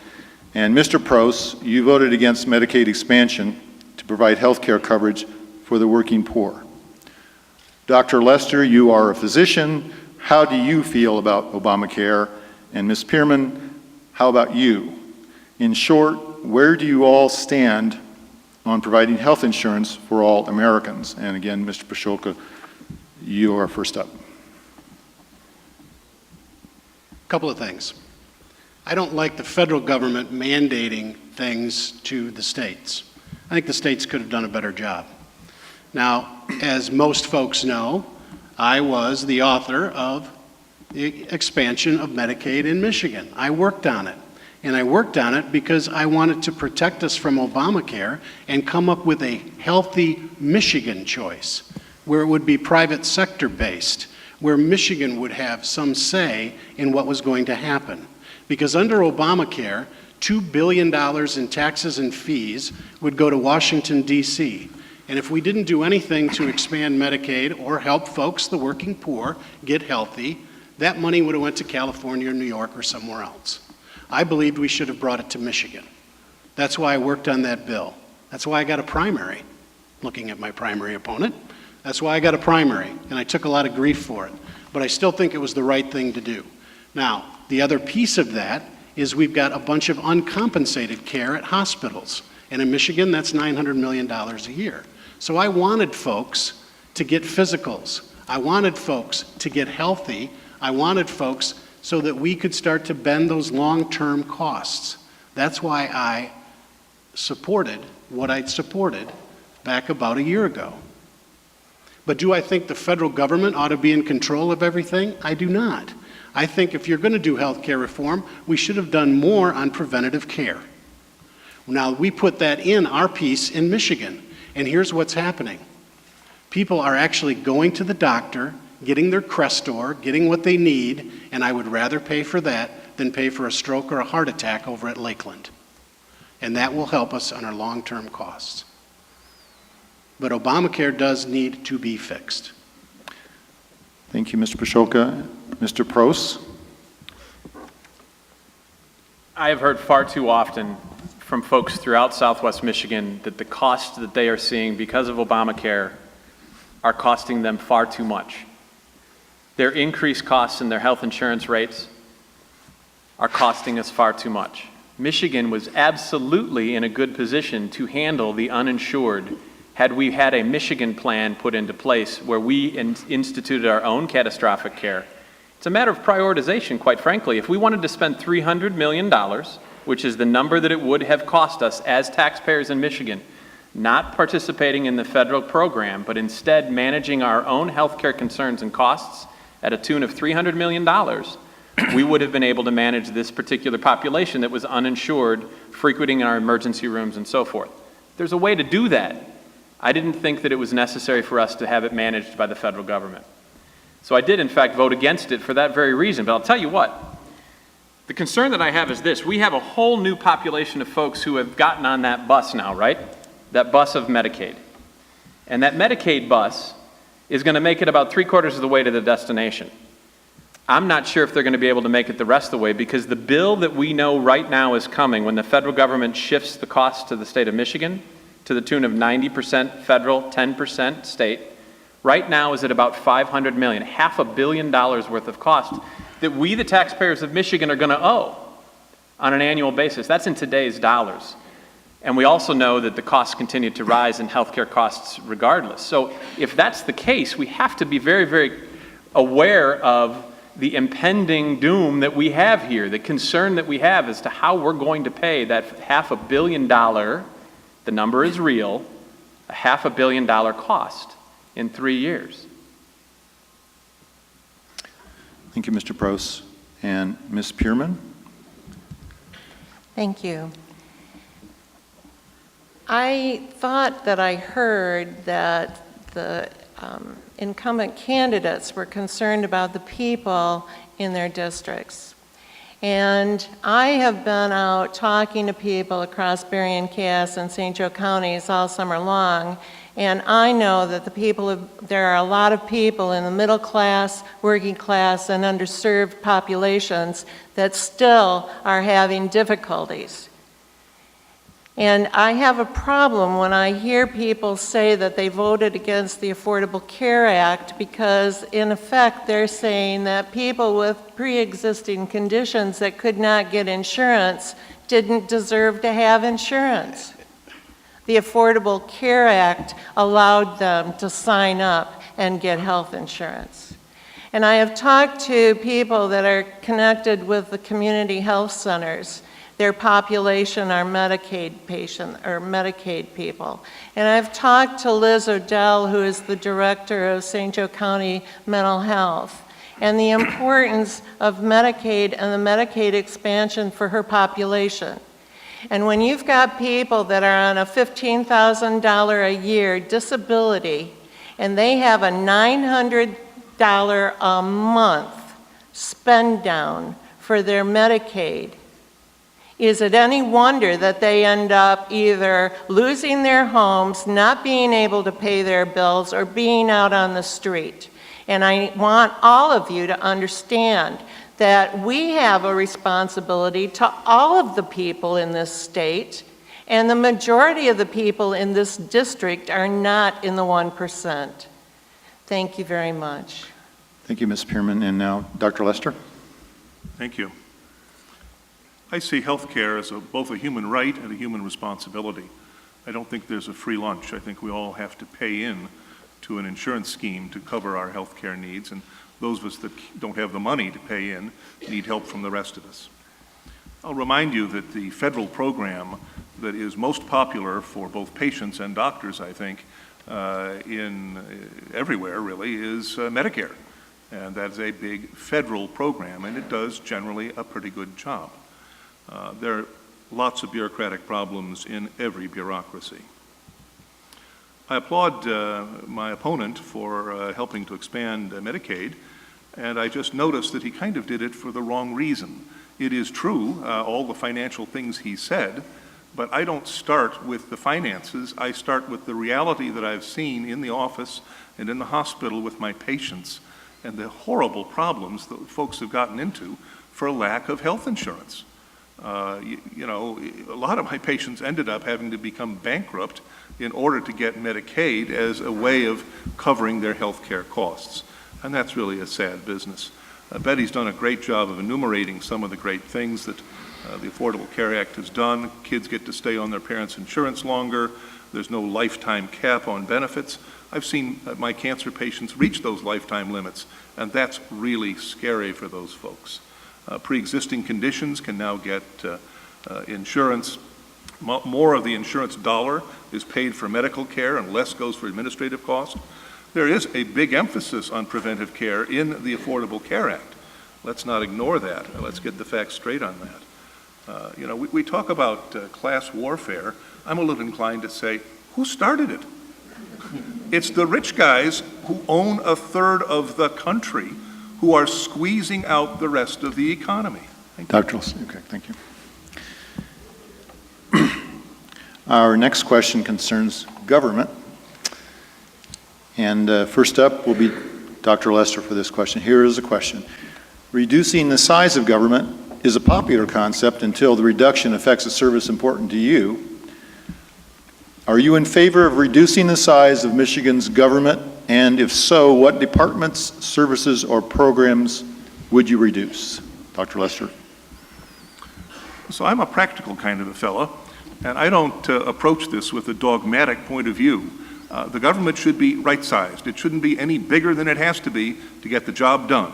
And Mr. Prose, you voted against Medicaid expansion to provide health care coverage for the working poor. Dr. Lester, you are a physician. How do you feel about Obamacare? And Ms. Pearman, how about you? In short, where do you all stand on providing health insurance for all Americans? And again, Mr. Pasholka, you are first up. Couple of things. I don't like the federal government mandating things to the states. I think the states could have done a better job. Now, as most folks know, I was the author of the expansion of Medicaid in Michigan. I worked on it. And I worked on it because I wanted to protect us from Obamacare and come up with a healthy Michigan choice, where it would be private sector based, where Michigan would have some say in what was going to happen. Because under Obamacare, $2 billion in taxes and fees would go to Washington, D.C. And if we didn't do anything to expand Medicaid or help folks, the working poor, get healthy, that money would have went to California or New York or somewhere else. I believed we should have brought it to Michigan. That's why I worked on that bill. That's why I got a primary, looking at my primary opponent. That's why I got a primary, and I took a lot of grief for it. But I still think it was the right thing to do. Now, the other piece of that is we've got a bunch of uncompensated care at hospitals. And in Michigan, that's $900 million a year. So I wanted folks to get physicals. I wanted folks to get healthy. I wanted folks so that we could start to bend those long-term costs. That's why I supported what I supported back about a year ago. But do I think the federal government ought to be in control of everything? I do not. I think if you're going to do health care reform, we should have done more on preventative care. Now, we put that in our piece in Michigan, and here's what's happening. People are actually going to the doctor, getting their Crestor, getting what they need, and I would rather pay for that than pay for a stroke or a heart attack over at Lakeland. And that will help us on our long-term costs. But Obamacare does need to be fixed. Thank you, Mr. Pasholka. Mr. Prose? I have heard far too often from folks throughout Southwest Michigan that the costs that they are seeing because of Obamacare are costing them far too much. Their increased costs in their health insurance rates are costing us far too much. Michigan was absolutely in a good position to handle the uninsured had we had a Michigan plan put into place where we instituted our own catastrophic care. It's a matter of prioritization, quite frankly. If we wanted to spend $300 million, which is the number that it would have cost us as taxpayers in Michigan, not participating in the federal program, but instead managing our own healthcare concerns and costs at a tune of $300 million, we would have been able to manage this particular population that was uninsured, frequenting our emergency rooms and so forth. There's a way to do that. I didn't think that it was necessary for us to have it managed by the federal government. So I did, in fact, vote against it for that very reason. But I'll tell you what, the concern that I have is this. We have a whole new population of folks who have gotten on that bus now, right? That bus of Medicaid. And that Medicaid bus is going to make it about 3/4 of the way to the destination. I'm not sure if they're going to be able to make it the rest of the way because the bill that we know right now is coming when the federal government shifts the cost to the state of Michigan to the tune of 90% federal, 10% state, right now is at about $500 million, $500 million worth of cost that we, the taxpayers of Michigan, are going to owe on an annual basis. That's in today's dollars. And we also know that the costs continue to rise in healthcare costs regardless. So if that's the case, we have to be very, very aware of the impending doom that we have here, the concern that we have as to how we're going to pay that $500 million, the number is real, a $500 million cost. in 3 years. Thank you, Mr. Pross. And Ms. Pierman? Thank you. I thought that I heard that the incumbent candidates were concerned about the people in their districts. And I have been out talking to people across Berrien, Cass, and St. Joe counties all summer long, and I know that there are a lot of people in the middle class, working class, and underserved populations that still are having difficulties. And I have a problem when I hear people say that they voted against the Affordable Care Act because, in effect, they're saying that people with pre-existing conditions that could not get insurance didn't deserve to have insurance. The Affordable Care Act allowed them to sign up and get health insurance. And I have talked to people that are connected with the community health centers. Their population are Medicaid people. And I've talked to Liz Odell, who is the director of St. Joe County Mental Health, and the importance of Medicaid and the Medicaid expansion for her population. And when you've got people that are on a $15,000 a year disability, and they have a $900 a month spend down for their Medicaid, is it any wonder that they end up either losing their homes, not being able to pay their bills, or being out on the street? And I want all of you to understand that we have a responsibility to all of the people in this state, and the majority of the people in this district are not in the 1%. Thank you very much. Thank you, Ms. Pierman. And now, Dr. Lester? Thank you. I see health care as both a human right and a human responsibility. I don't think there's a free lunch. I think we all have to pay in to an insurance scheme to cover our health care needs, and those of us that don't have the money to pay in need help from the rest of us. I'll remind you that the federal program that is most popular for both patients and doctors, I think, everywhere really, is Medicare. And that's a big federal program, and it does generally a pretty good job. There are lots of bureaucratic problems in every bureaucracy. I applaud my opponent for helping to expand Medicaid, and I just noticed that he kind of did it for the wrong reason. It is true, all the financial things he said, but I don't start with the finances. I start with the reality that I've seen in the office and in the hospital with my patients and the horrible problems that folks have gotten into for lack of health insurance. You know, a lot of my patients ended up having to become bankrupt in order to get Medicaid as a way of covering their health care costs. And that's really a sad business. Betty's done a great job of enumerating some of the great things that the Affordable Care Act has done. Kids get to stay on their parents' insurance longer. There's no lifetime cap on benefits. I've seen my cancer patients reach those lifetime limits, and that's really scary for those folks. Pre-existing conditions can now get insurance. More of the insurance dollar is paid for medical care and less goes for administrative costs. There is a big emphasis on preventive care in the Affordable Care Act. Let's not ignore that. Let's get the facts straight on that. You know, we talk about class warfare. I'm a little inclined to say, who started it? It's the rich guys who own a third of the country who are squeezing out the rest of the economy. Dr. Wilson, okay, thank you. Our next question concerns government. And first up will be Dr. Lester for this question. Here is a question. Reducing the size of government is a popular concept until the reduction affects a service important to you. Are you in favor of reducing the size of Michigan's government? And if so, what departments, services, or programs would you reduce? Dr. Lester. So I'm a practical kind of a fellow, and I don't approach this with a dogmatic point of view. The government should be right-sized. It shouldn't be any bigger than it has to be to get the job done.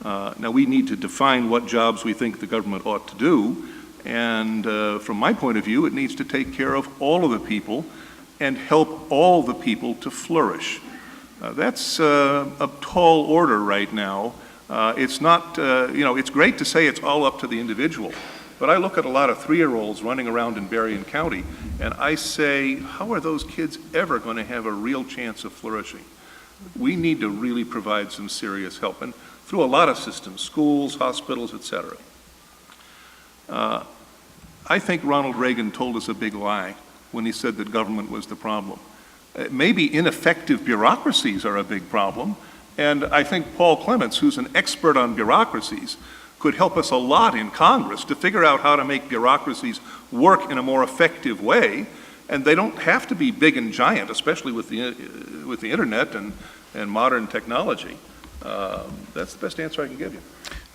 Now, we need to define what jobs we think the government ought to do, and from my point of view, it needs to take care of all of the people and help all the people to flourish. That's a tall order right now. It's not, it's great to say it's all up to the individual, but I look at a lot of 3-year-olds running around in Berrien County, and I say, how are those kids ever going to have a real chance of flourishing? We need to really provide some serious help, and through a lot of systems, schools, hospitals, etc. I think Ronald Reagan told us a big lie when he said that government was the problem. Maybe ineffective bureaucracies are a big problem, and I think Paul Clements, who's an expert on bureaucracies, could help us a lot in Congress to figure out how to make bureaucracies work in a more effective way, and they don't have to be big and giant, especially with the internet and modern technology. That's the best answer I can give you.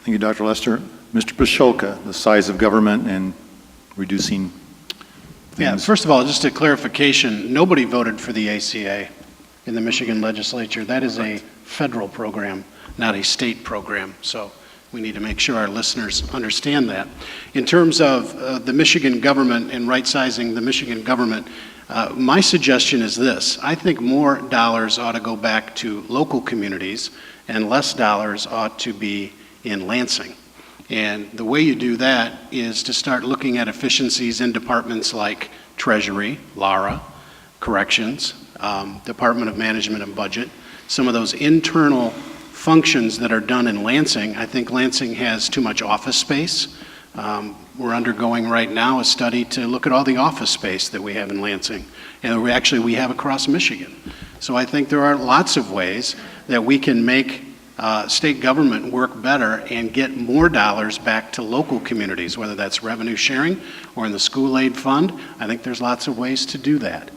Thank you, Dr. Lester. Mr. Pasholka, the size of government and reducing things. Yeah, first of all, just a clarification, nobody voted for the ACA in the Michigan legislature. That is a federal program, not a state program. So we need to make sure our listeners understand that. In terms of the Michigan government and right-sizing the Michigan government, my suggestion is this. I think more dollars ought to go back to local communities and less dollars ought to be in Lansing. And the way you do that is to start looking at efficiencies in departments like Treasury, LARA, Corrections, Department of Management and Budget, some of those internal functions that are done in Lansing. I think Lansing has too much office space. We're undergoing right now a study to look at all the office space that we have in Lansing, and we have across Michigan. So I think there are lots of ways that we can make state government work better and get more dollars back to local communities, whether that's revenue sharing or in the school aid fund. I think there's lots of ways to do that.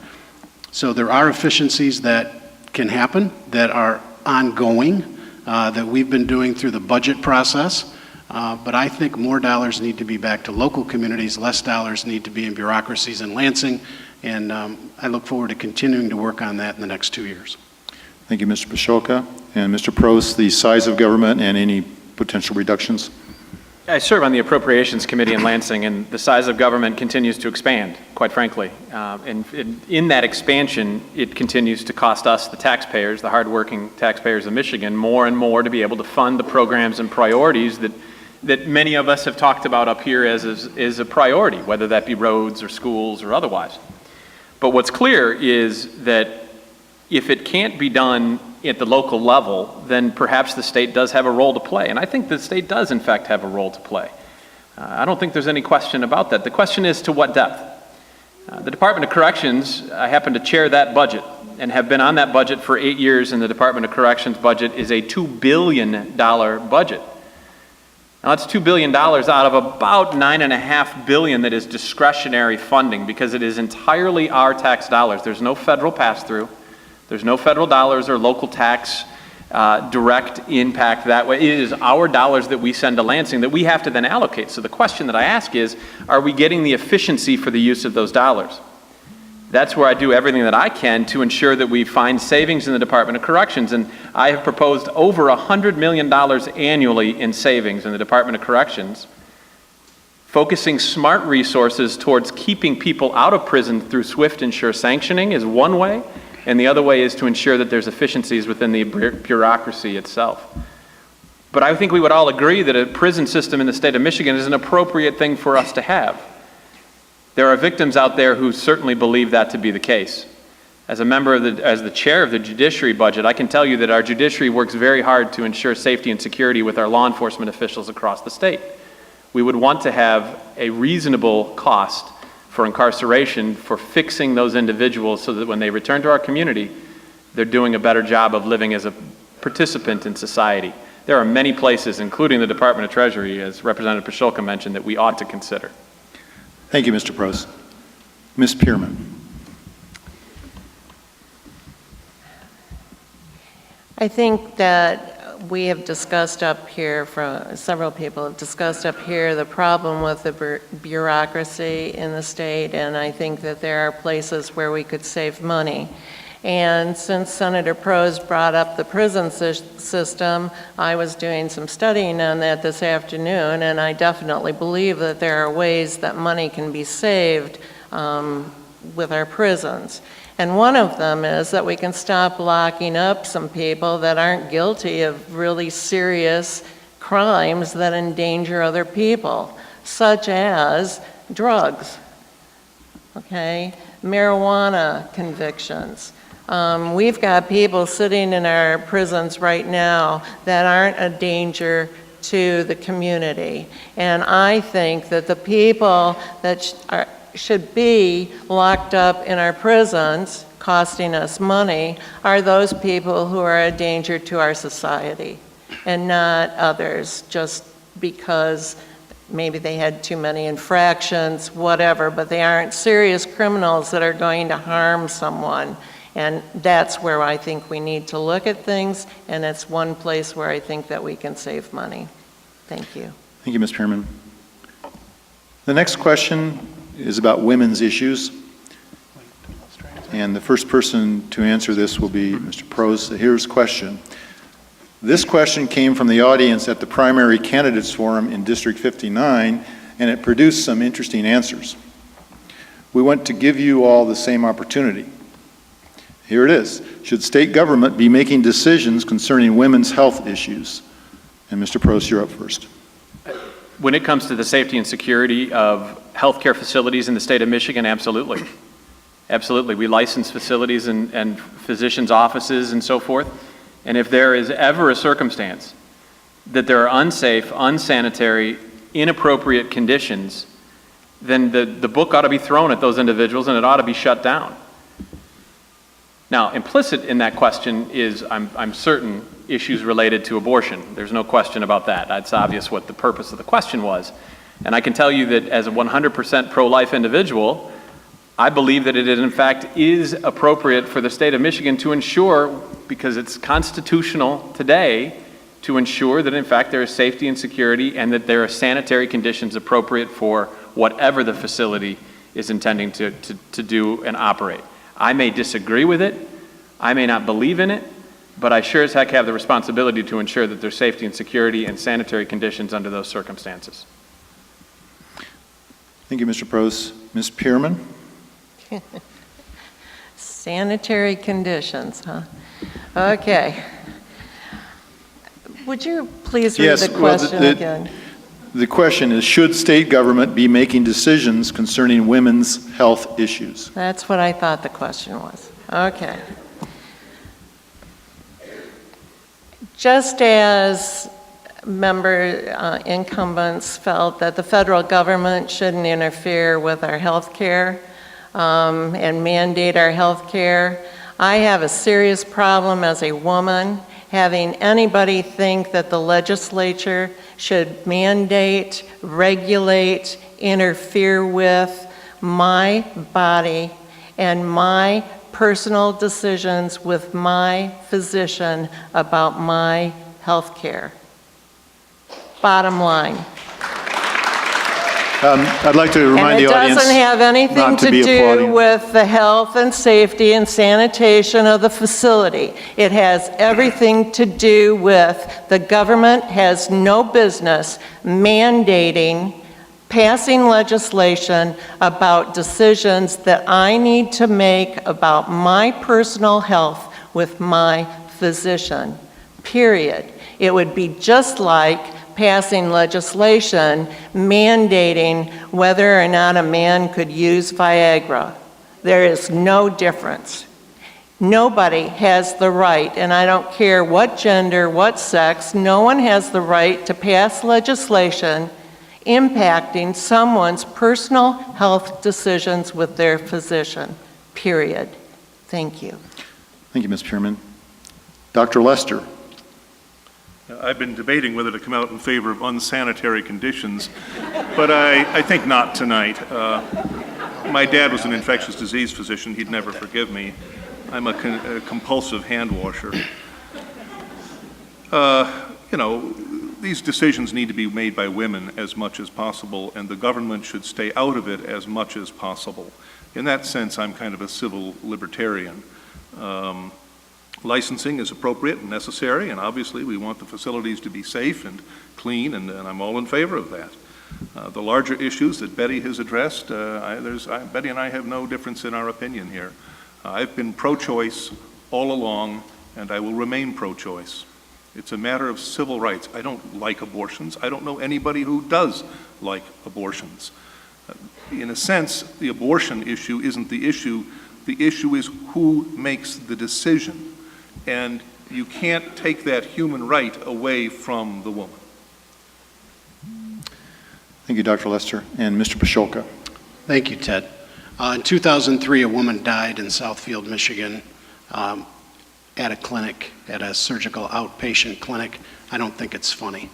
So there are efficiencies that can happen that are ongoing, that we've been doing through the budget process. But I think more dollars need to be back to local communities, less dollars need to be in bureaucracies in Lansing, and I look forward to continuing to work on that in the next 2 years. Thank you, Mr. Pasholka. And Mr. Prost, the size of government and any potential reductions? I serve on the Appropriations Committee in Lansing, and the size of government continues to expand, quite frankly. And in that expansion, it continues to cost us, the taxpayers, the hardworking taxpayers of Michigan, more and more to be able to fund the programs and priorities that many of us have talked about up here as a priority, whether that be roads or schools or otherwise. But what's clear is that if it can't be done at the local level, then perhaps the state does have a role to play. And I think the state does, in fact, have a role to play. I don't think there's any question about that. The question is to what depth? The Department of Corrections, I happen to chair that budget and have been on that budget for 8 years, and the Department of Corrections budget is a $2 billion budget. Now, that's $2 billion out of about $9.5 billion that is discretionary funding because it is entirely our tax dollars. There's no federal pass-through. There's no federal dollars or local tax direct impact that way. It is our dollars that we send to Lansing that we have to then allocate. So the question that I ask is, are we getting the efficiency for the use of those dollars? That's where I do everything that I can to ensure that we find savings in the Department of Corrections. And I have proposed over $100 million annually in savings in the Department of Corrections, focusing smart resources towards keeping people out of prison through swift and sure sanctioning is one way. And the other way is to ensure that there's efficiencies within the bureaucracy itself. But I think we would all agree that a prison system in the state of Michigan is an appropriate thing for us to have. There are victims out there who certainly believe that to be the case. As the chair of the judiciary budget, I can tell you that our judiciary works very hard to ensure safety and security with our law enforcement officials across the state. We would want to have a reasonable cost for incarceration, for fixing those individuals so that when they return to our community, they're doing a better job of living as a participant in society. There are many places, including the Department of Treasury, as Representative Pasholka mentioned, that we ought to consider. Thank you, Mr. Prost. Ms. Pierman. I think that we have discussed up here, several people have discussed up here the problem with the bureaucracy in the state, and I think that there are places where we could save money. And since Senator Prost brought up the prison system, I was doing some studying on that this afternoon, and I definitely believe that there are ways that money can be saved with our prisons. And one of them is that we can stop locking up some people that aren't guilty of really serious crimes that endanger other people, such as drugs, okay, marijuana convictions. We've got people sitting in our prisons right now that aren't a danger to the community. And I think that the people that should be locked up in our prisons, costing us money, are those people who are a danger to our society, and not others, just because maybe they had too many infractions, whatever, but they aren't serious criminals that are going to harm someone. And that's where I think we need to look at things, and it's one place where I think that we can save money. Thank you. Thank you, Ms. Pearman. The next question is about women's issues. And the first person to answer this will be Mr. Prose. Here's the question. This question came from the audience at the primary candidates forum in District 59, and it produced some interesting answers. We want to give you all the same opportunity. Here it is. Should state government be making decisions concerning women's health issues? And Mr. Prose, you're up first. When it comes to the safety and security of healthcare facilities in the state of Michigan, absolutely. Absolutely. We license facilities and physicians' offices and so forth. And if there is ever a circumstance that there are unsafe, unsanitary, inappropriate conditions, then the book ought to be thrown at those individuals and it ought to be shut down. Now, implicit in that question is, I'm certain, issues related to abortion. There's no question about that. It's obvious what the purpose of the question was. And I can tell you that as a 100% pro-life individual, I believe that it in fact is appropriate for the state of Michigan to ensure, because it's constitutional today, to ensure that in fact there is safety and security and that there are sanitary conditions appropriate for whatever the facility is intending to do and operate. I may disagree with it, I may not believe in it, but I sure as heck have the responsibility to ensure that there's safety and security and sanitary conditions under those circumstances. Thank you, Mr. Prose. Ms. Pearman? Sanitary conditions, huh? Okay. Would you please read the question again? The question is, should state government be making decisions concerning women's health issues? That's what I thought the question was. Okay. Just as incumbents felt that the federal government shouldn't interfere with our health care and mandate our health care, I have a serious problem as a woman having anybody think that the legislature should mandate, regulate, interfere with my body and my personal decisions with my physician about my health care. Bottom line. I'd like to remind the audience And it doesn't have anything to do with the health and safety and sanitation of the facility. It has everything to do with the government has no business mandating, passing legislation about decisions that I need to make about my personal health with my physician, period. It would be just like passing legislation mandating whether or not a man could use Viagra. There is no difference. Nobody has the right, and I don't care what gender, what sex, no one has the right to pass legislation impacting someone's personal health decisions with their physician, period. Thank you. Thank you, Ms. Pearman. Dr. Lester. I've been debating whether to come out in favor of unsanitary conditions, but I think not tonight. My dad was an infectious disease physician. He'd never forgive me. I'm a compulsive hand washer. These decisions need to be made by women as much as possible, and the government should stay out of it as much as possible. In that sense, I'm kind of a civil libertarian. Licensing is appropriate and necessary, and obviously we want the facilities to be safe and clean, and I'm all in favor of that. The larger issues that Betty has addressed, Betty and I have no difference in our opinion here. I've been pro-choice all along, and I will remain pro-choice. It's a matter of civil rights. I don't like abortions. I don't know anybody who does like abortions. In a sense, the abortion issue isn't the issue. The issue is who makes the decision. And you can't take that human right away from the woman. Thank you, Dr. Lester. And Mr. Pasholka. Thank you, Ted. In 2003, a woman died in Southfield, Michigan, at a clinic, at a surgical outpatient clinic. I don't think it's funny.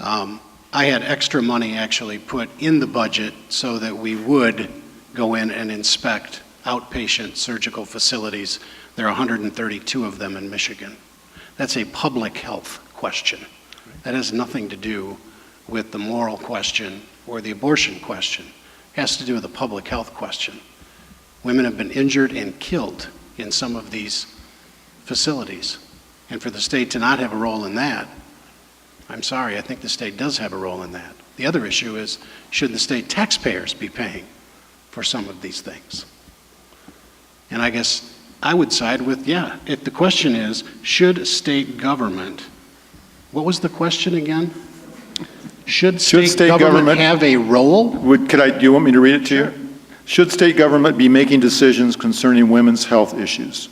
I had extra money actually put in the budget so that we would go in and inspect outpatient surgical facilities. There are 132 of them in Michigan. That's a public health question. That has nothing to do with the moral question or the abortion question. It has to do with the public health question. Women have been injured and killed in some of these facilities. And for the state to not have a role in that, I'm sorry, I think the state does have a role in that. The other issue is, should the state taxpayers be paying for some of these things? And I guess I would side with, yeah, if the question is, should state government, what was the question again? Should state government have a role? Do you want me to read it to Sure. you? Should state government be making decisions concerning women's health issues?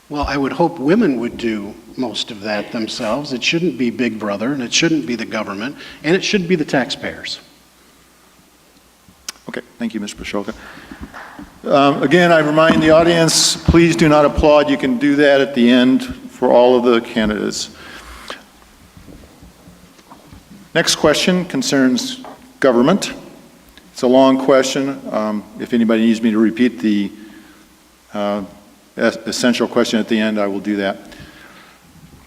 Well, I would hope women would do most of that themselves. It shouldn't be Big Brother, and it shouldn't be the government, and it should be the taxpayers. Okay, thank you, Mr. Pasholka. Again, I remind the audience, please do not applaud. You can do that at the end for all of the candidates. Next question concerns government. It's a long question. If anybody needs me to repeat the essential question at the end, I will do that.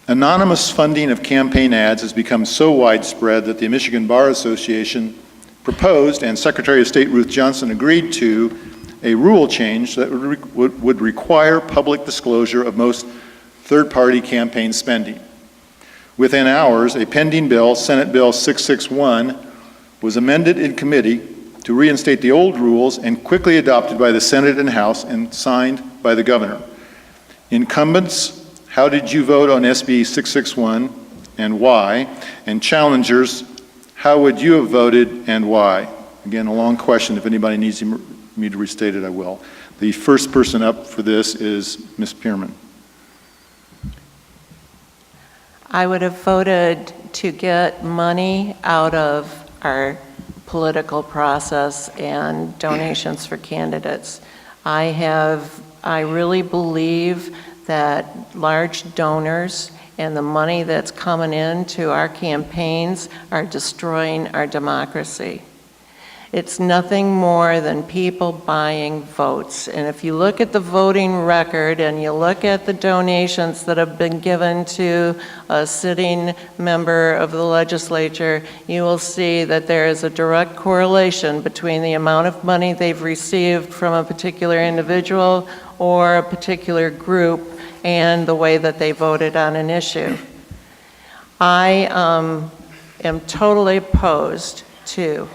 Anonymous funding of campaign ads has become so widespread that the Michigan Bar Association proposed, and Secretary of State Ruth Johnson agreed to, a rule change that would require public disclosure of most third-party campaign spending. Within hours, a pending bill, Senate Bill 661, was amended in committee to reinstate the old rules and quickly adopted by the Senate and House and signed by the governor. Incumbents, how did you vote on SB 661 and why? And challengers, how would you have voted and why? Again, a long question. If anybody needs me to restate it, I will. The first person up for this is Ms. Pearman. I would have voted to get money out of our political process and donations for candidates. I really believe that large donors and the money that's coming into our campaigns are destroying our democracy. It's nothing more than people buying votes. And if you look at the voting record and you look at the donations that have been given to a sitting member of the legislature, you will see that there is a direct correlation between the amount of money they've received from a particular individual or a particular group and the way that they voted on an issue. I am totally opposed to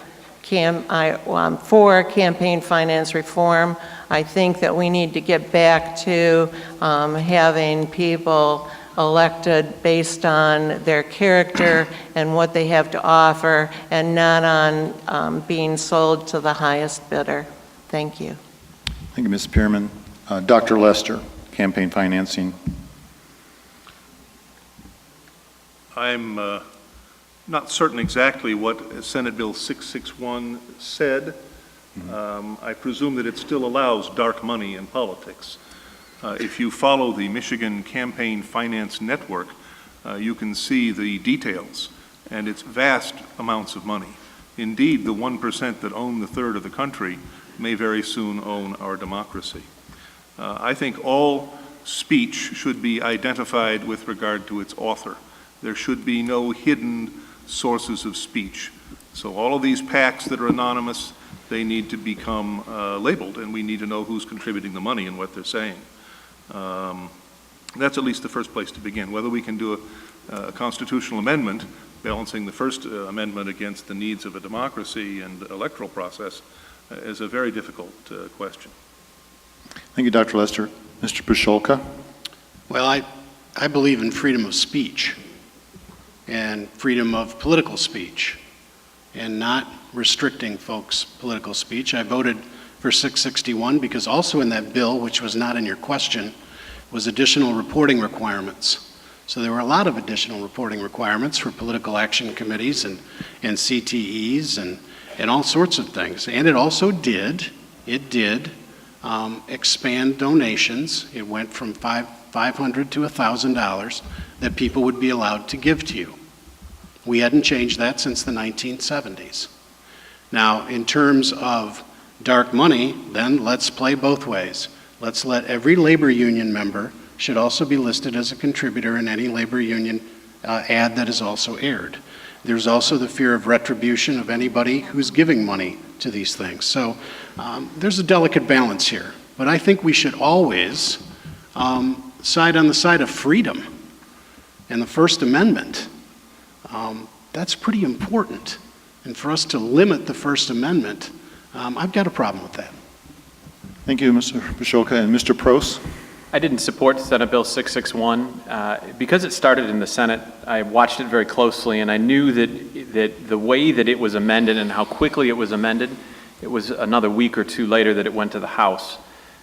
I'm for campaign finance reform. I think that we need to get back to having people elected based on their character and what they have to offer, and not on being sold to the highest bidder. Thank you. Thank you, Ms. Pearman. Dr. Lester, campaign financing. I'm not certain exactly what Senate Bill 661 said. I presume that it still allows dark money in politics. If you follow the Michigan Campaign Finance Network, you can see the details, and it's vast amounts of money. Indeed, the 1% that own the third of the country may very soon own our democracy. I think all speech should be identified with regard to its author. There should be no hidden sources of speech. So all of these PACs that are anonymous, they need to become labeled, and we need to know who's contributing the money and what they're saying. That's at least the first place to begin. Whether we can do a constitutional amendment, balancing the First Amendment against the needs of a democracy and electoral process, is a very difficult question. Thank you, Dr. Lester. Mr. Pashulka? Well, I believe in freedom of speech and freedom of political speech and not restricting folks' political speech. I voted for 661 because also in that bill, which was not in your question, was additional reporting requirements. So there were a lot of additional reporting requirements for political action committees and CTEs and all sorts of things. And it also did expand donations. It went from $500 to $1,000 that people would be allowed to give to you. We hadn't changed that since the 1970s. Now, in terms of dark money, then let's play both ways. Let's let every labor union member should also be listed as a contributor in any labor union ad that is also aired. There's also the fear of retribution of anybody who's giving money to these things. So there's a delicate balance here. But I think we should always side on the side of freedom and the First Amendment. That's pretty important. And for us to limit the First Amendment, I've got a problem with that. Thank you, Mr. Pashulka. And Mr. Pros? I didn't support Senate Bill 661. Because it started in the Senate, I watched it very closely, and I knew that the way that it was amended and how quickly it was amended, it was another week or two later that it went to the House.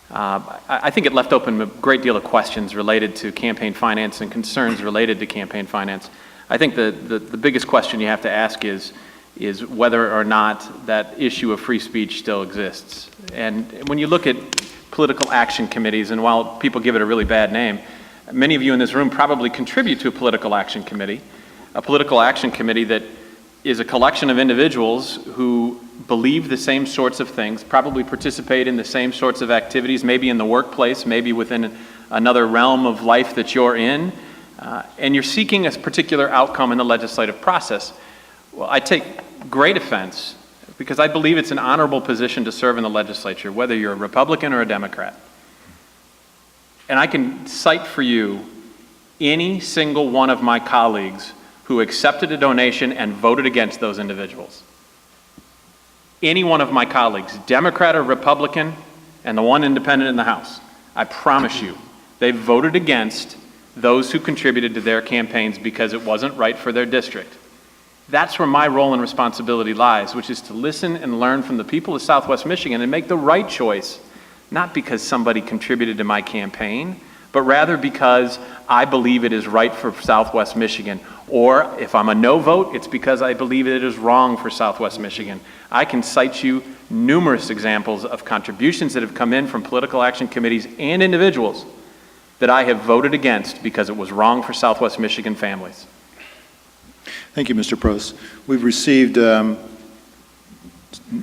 I think it left open a great deal of questions related to campaign finance and concerns related to campaign finance. I think the biggest question you have to ask is whether or not that issue of free speech still exists. And when you look at political action committees, and while people give it a really bad name, many of you in this room probably contribute to a political action committee that is a collection of individuals who believe the same sorts of things, probably participate in the same sorts of activities, maybe in the workplace, maybe within another realm of life that you're in, and you're seeking a particular outcome in the legislative process. Well, I take great offense because I believe it's an honorable position to serve in the legislature, whether you're a Republican or a Democrat. And I can cite for you any single one of my colleagues who accepted a donation and voted against those individuals. Any one of my colleagues, Democrat or Republican, and the one independent in the House, I promise you, they voted against those who contributed to their campaigns because it wasn't right for their district. That's where my role and responsibility lies, which is to listen and learn from the people of Southwest Michigan and make the right choice, not because somebody contributed to my campaign, but rather because I believe it is right for Southwest Michigan. Or if I'm a no vote, it's because I believe it is wrong for Southwest Michigan. I can cite you numerous examples of contributions that have come in from political action committees and individuals that I have voted against because it was wrong for Southwest Michigan families. Thank you, Mr. Pros. We've received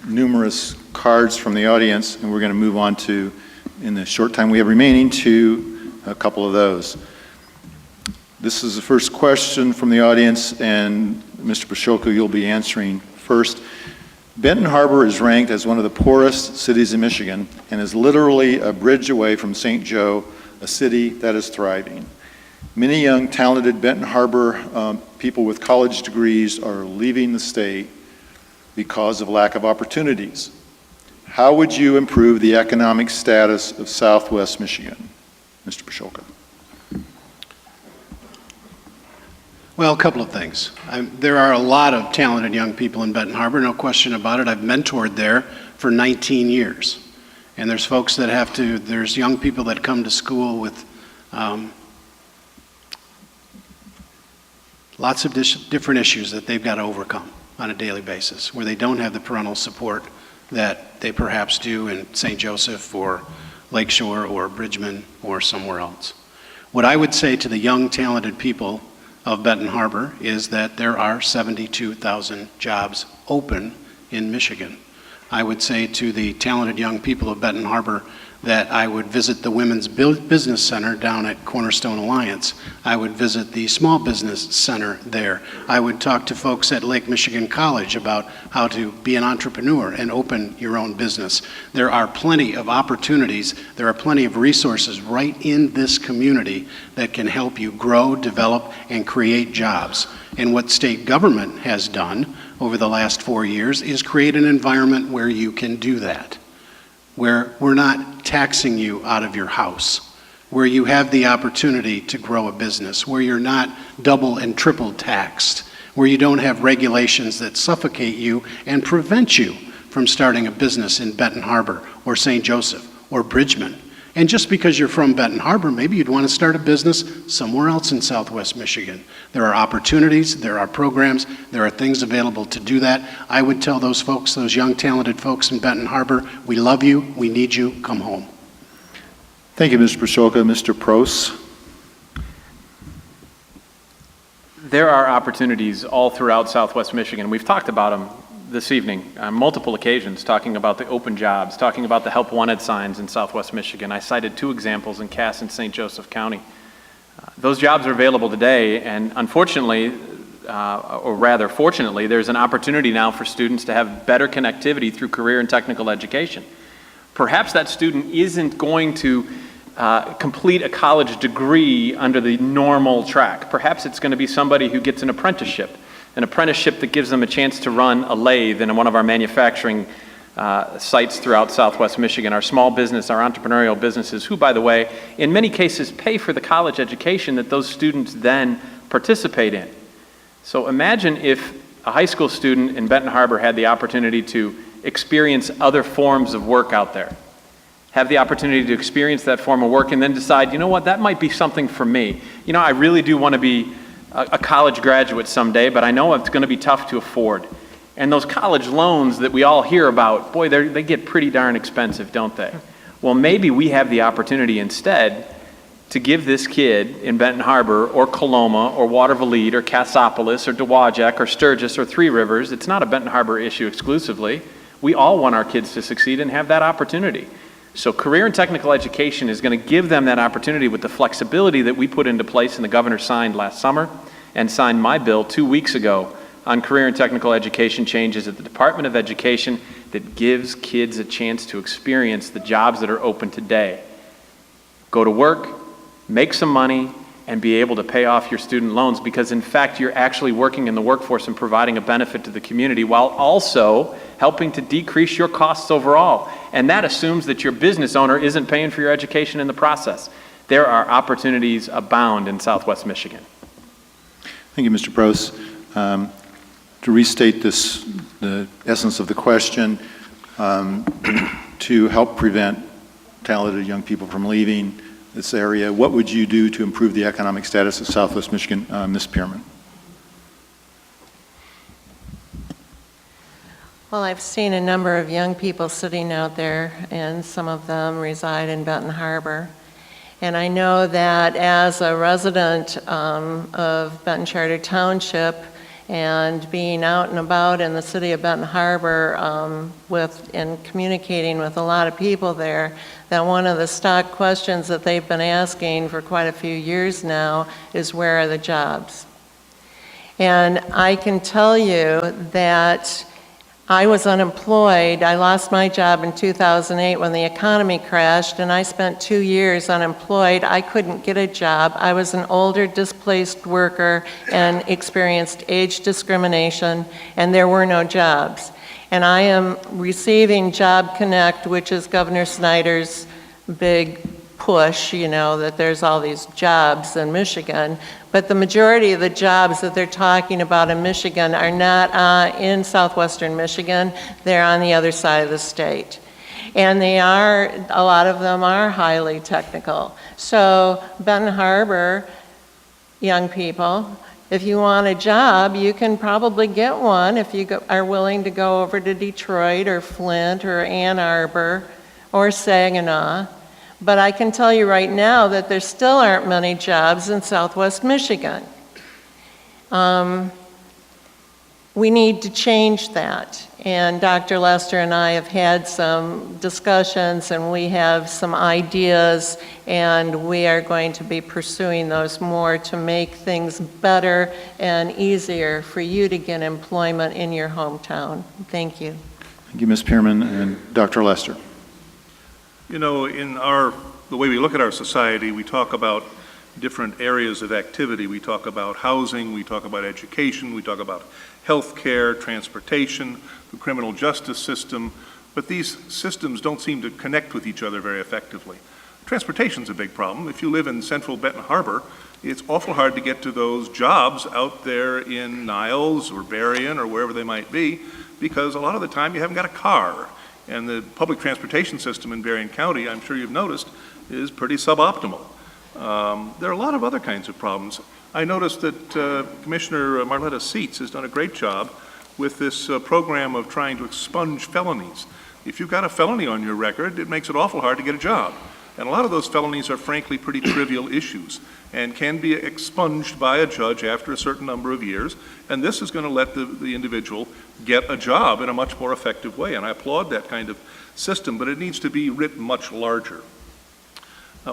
numerous cards from the audience, and we're going to move on to, in the short time we have remaining, to a couple of those. This is the first question from the audience, and Mr. Pashulka, you'll be answering first. Benton Harbor is ranked as one of the poorest cities in Michigan and is literally a bridge away from St. Joe, a city that is thriving. Many young, talented Benton Harbor people with college degrees are leaving the state because of lack of opportunities. How would you improve the economic status of Southwest Michigan? Mr. Pashulka. Well, a couple of things. There are a lot of talented young people in Benton Harbor, no question about it. I've mentored there for 19 years. And there's folks that there's young people that come to school with lots of different issues that they've got to overcome on a daily basis, where they don't have the parental support that they perhaps do in St. Joseph or Lakeshore or Bridgman or somewhere else. What I would say to the young, talented people of Benton Harbor is that there are 72,000 jobs open in Michigan. I would say to the talented young people of Benton Harbor that I would visit the Women's Business Center down at Cornerstone Alliance. I would visit the Small Business Center there. I would talk to folks at Lake Michigan College about how to be an entrepreneur and open your own business. There are plenty of opportunities. There are plenty of resources right in this community that can help you grow, develop, and create jobs. And what state government has done over the last 4 years is create an environment where you can do that, where we're not taxing you out of your house, where you have the opportunity to grow a business, where you're not double and triple taxed, where you don't have regulations that suffocate you and prevent you from starting a business in Benton Harbor or St. Joseph or Bridgman. And just because you're from Benton Harbor, maybe you'd want to start a business somewhere else in Southwest Michigan. There are opportunities, there are programs, there are things available to do that. I would tell those folks, those young, talented folks in Benton Harbor, we love you, we need you, come home. Thank you, Mr. Pashoka. Mr. Pros? There are opportunities all throughout Southwest Michigan. We've talked about them this evening on multiple occasions, talking about the open jobs, talking about the help wanted signs in Southwest Michigan. I cited 2 examples in Cass and St. Joseph County. Those jobs are available today, and unfortunately, or rather fortunately, there's an opportunity now for students to have better connectivity through career and technical education. Perhaps that student isn't going to complete a college degree under the normal track. Perhaps it's going to be somebody who gets an apprenticeship that gives them a chance to run a lathe in one of our manufacturing sites throughout Southwest Michigan, our small business, our entrepreneurial businesses, who, by the way, in many cases pay for the college education that those students then participate in. So imagine if a high school student in Benton Harbor had the opportunity to experience other forms of work out there, have the opportunity to experience that form of work and then decide, you know what, that might be something for me. You know, I really do want to be a college graduate someday, but I know it's going to be tough to afford. And those college loans that we all hear about, boy, they get pretty darn expensive, don't they? Well, maybe we have the opportunity instead to give this kid in Benton Harbor or Coloma or Watervliet or Cassopolis or Dowagiac or Sturgis or Three Rivers. It's not a Benton Harbor issue exclusively. We all want our kids to succeed and have that opportunity. So career and technical education is going to give them that opportunity with the flexibility that we put into place and the governor signed last summer and signed my bill 2 weeks ago on career and technical education changes at the Department of Education that gives kids a chance to experience the jobs that are open today. Go to work, make some money, and be able to pay off your student loans because in fact you're actually working in the workforce and providing a benefit to the community while also helping to decrease your costs overall. And that assumes that your business owner isn't paying for your education in the process. There are opportunities abound in Southwest Michigan. Thank you, Mr. Pros. To restate the essence of the question, to help prevent talented young people from leaving this area, what would you do to improve the economic status of Southwest Michigan, Ms. Pearman? Well, I've seen a number of young people sitting out there, and some of them reside in Benton Harbor. And I know that as a resident of Benton Charter Township and being out and about in the city of Benton Harbor and communicating with a lot of people there, that one of the stock questions that they've been asking for quite a few years now is where are the jobs? And I can tell you that I was unemployed. I lost my job in 2008 when the economy crashed, and I spent 2 years unemployed. I couldn't get a job. I was an older, displaced worker and experienced age discrimination, and there were no jobs. And I am receiving Job Connect, which is Governor Snyder's big push, you know, that there's all these jobs in Michigan. But the majority of the jobs that they're talking about in Michigan are not in southwestern Michigan. They're on the other side of the state. And a lot of them are highly technical. So Benton Harbor, young people, if you want a job, you can probably get one if you are willing to go over to Detroit or Flint or Ann Arbor or Saginaw. But I can tell you right now that there still aren't many jobs in Southwest Michigan. We need to change that. And Dr. Lester and I have had some discussions, and we have some ideas, and we are going to be pursuing those more to make things better and easier for you to get employment in your hometown. Thank you. Thank you, Ms. Pearman. And Dr. Lester. You know, in the way we look at our society, we talk about different areas of activity. We talk about housing, we talk about education, we talk about healthcare, transportation, the criminal justice system, but these systems don't seem to connect with each other very effectively. Transportation's a big problem. If you live in central Benton Harbor, it's awful hard to get to those jobs out there in Niles or Berrien or wherever they might be, because a lot of the time you haven't got a car. And the public transportation system in Berrien County, I'm sure you've noticed, is pretty suboptimal. There are a lot of other kinds of problems. I noticed that Commissioner Marletta Seats has done a great job with this program of trying to expunge felonies. If you've got a felony on your record, it makes it awful hard to get a job. And a lot of those felonies are frankly pretty trivial issues and can be expunged by a judge after a certain number of years. And this is going to let the individual get a job in a much more effective way. And I applaud that kind of system, but it needs to be written much larger.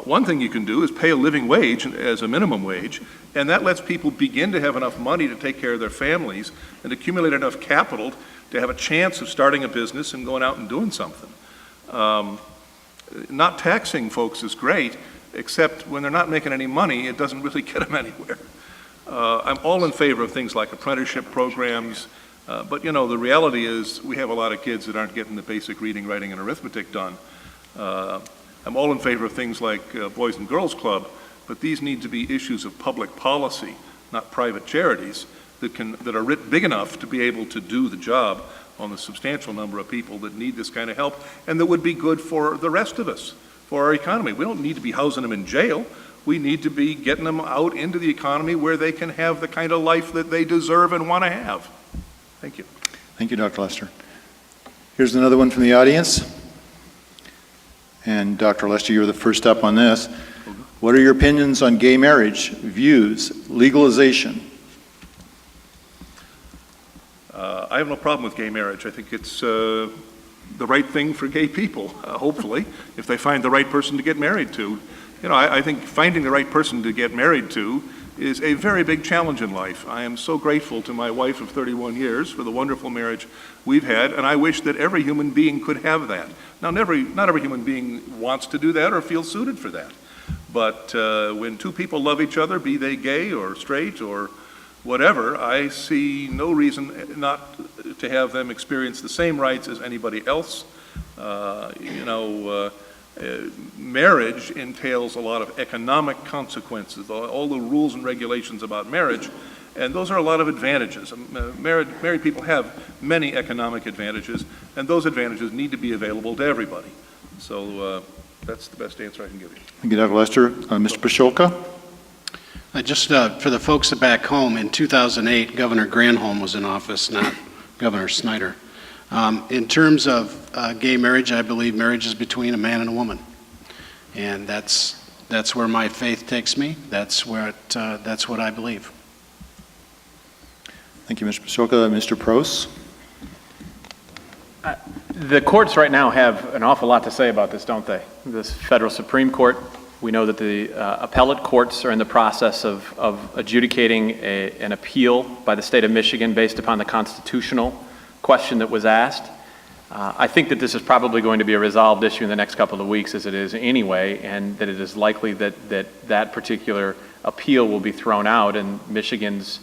One thing you can do is pay a living wage as a minimum wage, and that lets people begin to have enough money to take care of their families and accumulate enough capital to have a chance of starting a business and going out and doing something. Not taxing folks is great, except when they're not making any money, it doesn't really get them anywhere. I'm all in favor of things like apprenticeship programs, but you know, the reality is we have a lot of kids that aren't getting the basic reading, writing, and arithmetic done. I'm all in favor of things like Boys and Girls Club, but these need to be issues of public policy, not private charities that are writ big enough to be able to do the job on the substantial number of people that need this kind of help and that would be good for the rest of us, for our economy. We don't need to be housing them in jail. We need to be getting them out into the economy where they can have the kind of life that they deserve and want to have. Thank you. Thank you, Dr. Lester. Here's another one from the audience. And Dr. Lester, you're the first up on this. What are your opinions on gay marriage, views, legalization? I have no problem with gay marriage. I think it's the right thing for gay people, hopefully, if they find the right person to get married to. You know, I think finding the right person to get married to is a very big challenge in life. I am so grateful to my wife of 31 years for the wonderful marriage we've had, and I wish that every human being could have that. Now, not every human being wants to do that or feels suited for that. But when two people love each other, be they gay or straight or whatever, I see no reason not to have them experience the same rights as anybody else. Marriage entails a lot of economic consequences, all the rules and regulations about marriage, and those are a lot of advantages. Married people have many economic advantages, and those advantages need to be available to everybody. So that's the best answer I can give you. Thank you, Dr. Lester. Mr. Pasholka? Just for the folks back home, in 2008, Governor Granholm was in office, not Governor Snyder. In terms of gay marriage, I believe marriage is between a man and a woman. And that's where my faith takes me. That's what I believe. Thank you, Mr. Pasholka. Mr. Prose? The courts right now have an awful lot to say about this, don't they? This federal Supreme Court, we know that the appellate courts are in the process of adjudicating an appeal by the state of Michigan based upon the constitutional question that was asked. I think that this is probably going to be a resolved issue in the next couple of weeks, as it is anyway, and that it is likely that particular appeal will be thrown out and Michigan's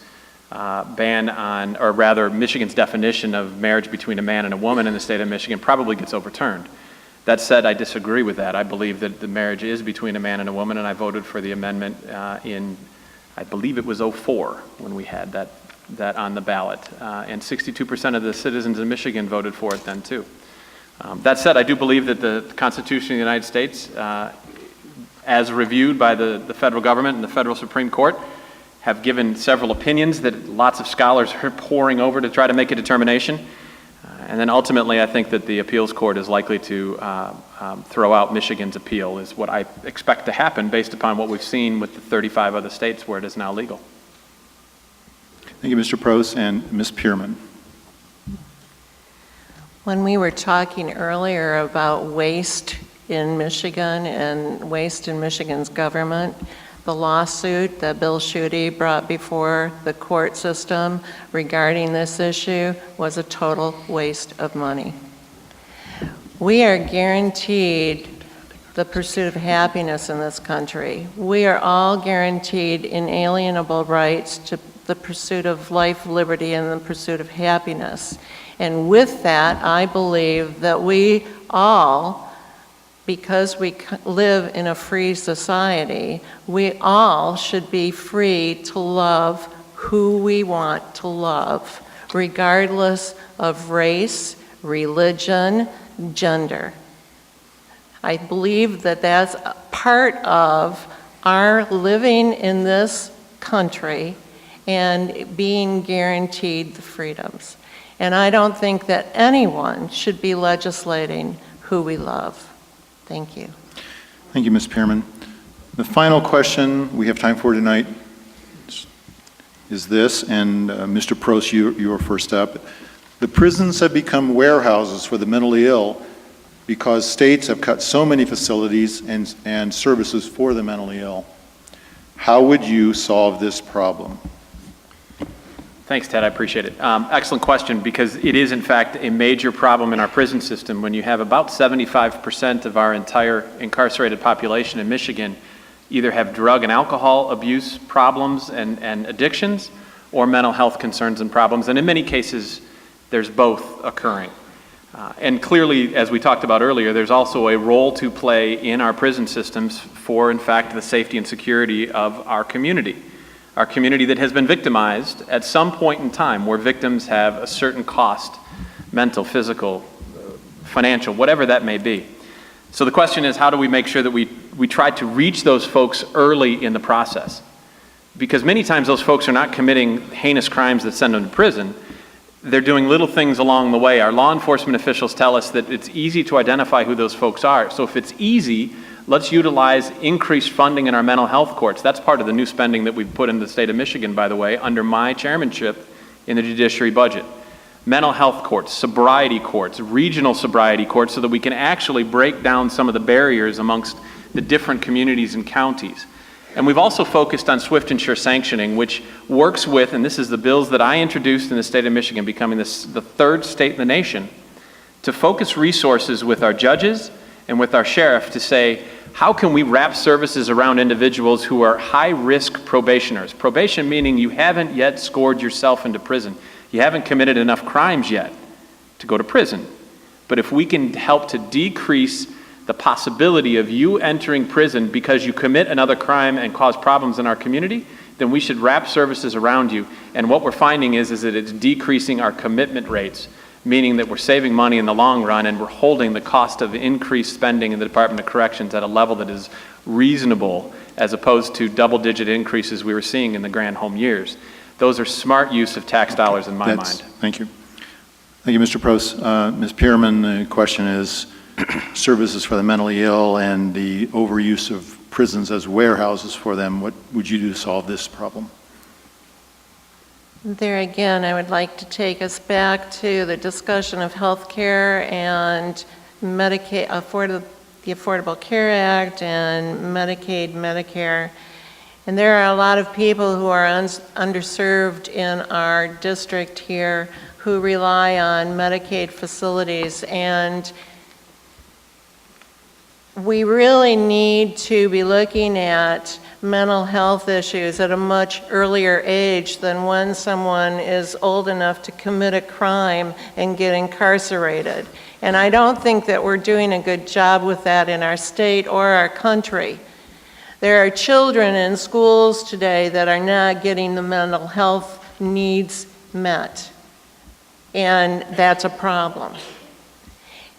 ban on, or rather Michigan's definition of marriage between a man and a woman in the state of Michigan probably gets overturned. That said, I disagree with that. I believe that the marriage is between a man and a woman, and I voted for the amendment in, I believe it was 2004 when we had that on the ballot. And 62% of the citizens in Michigan voted for it then too. That said, I do believe that the Constitution of the United States, as reviewed by the federal government and the federal Supreme Court, have given several opinions that lots of scholars are poring over to try to make a determination. And then ultimately, I think that the appeals court is likely to throw out Michigan's appeal, is what I expect to happen based upon what we've seen with the 35 other states where it is now legal. Thank you, Mr. Prose. And Ms. Pierman? When we were talking earlier about waste in Michigan and waste in Michigan's government, the lawsuit that Bill Schuette brought before the court system regarding this issue was a total waste of money. We are guaranteed the pursuit of happiness in this country. We are all guaranteed inalienable rights to the pursuit of life, liberty, and the pursuit of happiness. And with that, I believe that we all, because we live in a free society, we all should be free to love who we want to love, regardless of race, religion, gender. I believe that that's a part of our living in this country and being guaranteed the freedoms. And I don't think that anyone should be legislating who we love. Thank you. Thank you, Ms. Pearman. The final question we have time for tonight is this, and Mr. Prost, you are first up. The prisons have become warehouses for the mentally ill because states have cut so many facilities and services for the mentally ill. How would you solve this problem? Thanks, Ted. I appreciate it. Excellent question, because it is, in fact, a major problem in our prison system when you have about 75% of our entire incarcerated population in Michigan either have drug and alcohol abuse problems and addictions or mental health concerns and problems. And in many cases, there's both occurring. And clearly, as we talked about earlier, there's also a role to play in our prison systems for, in fact, the safety and security of our community that has been victimized at some point in time, where victims have a certain cost, mental, physical, financial, whatever that may be. So the question is, how do we make sure that we try to reach those folks early in the process? Because many times those folks are not committing heinous crimes that send them to prison. They're doing little things along the way. Our law enforcement officials tell us that it's easy to identify who those folks are. So if it's easy, let's utilize increased funding in our mental health courts. That's part of the new spending that we've put in the state of Michigan, by the way, under my chairmanship in the judiciary budget. Mental health courts, sobriety courts, regional sobriety courts, so that we can actually break down some of the barriers amongst the different communities and counties. And we've also focused on swift and sure sanctioning, which works with, and this is the bills that I introduced in the state of Michigan, becoming the third state in the nation, to focus resources with our judges and with our sheriff to say, how can we wrap services around individuals who are high-risk probationers? Probation meaning you haven't yet scored yourself into prison. You haven't committed enough crimes yet to go to prison. But if we can help to decrease the possibility of you entering prison because you commit another crime and cause problems in our community, then we should wrap services around you. And what we're finding is that it's decreasing our commitment rates, meaning that we're saving money in the long run and we're holding the cost of increased spending in the Department of Corrections at a level that is reasonable, as opposed to double-digit increases we were seeing in the Granholm years. Those are smart use of tax dollars in my mind. Thank you. Thank you, Mr. Prost. Ms. Pearman, the question is services for the mentally ill and the overuse of prisons as warehouses for them. What would you do to solve this problem? There again, I would like to take us back to the discussion of health care and Medicaid, the Affordable Care Act and Medicaid, Medicare. And there are a lot of people who are underserved in our district here who rely on Medicaid facilities, and we really need to be looking at mental health issues at a much earlier age than when someone is old enough to commit a crime and get incarcerated. And I don't think that we're doing a good job with that in our state or our country. There are children in schools today that are not getting the mental health needs met, and that's a problem.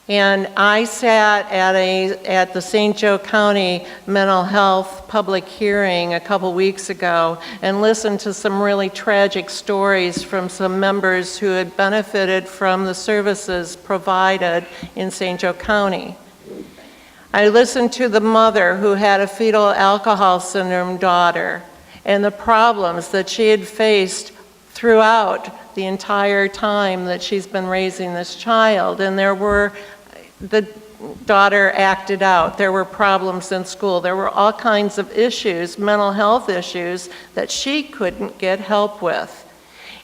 And I sat at the St. Joe County Mental Health public hearing a couple weeks ago and listened to some really tragic stories from some members who had benefited from the services provided in St. Joe County. I listened to the mother who had a fetal alcohol syndrome daughter and the problems that she had faced throughout the entire time that she's been raising this child. And the daughter acted out. There were problems in school. There were all kinds of issues, mental health issues, that she couldn't get help with.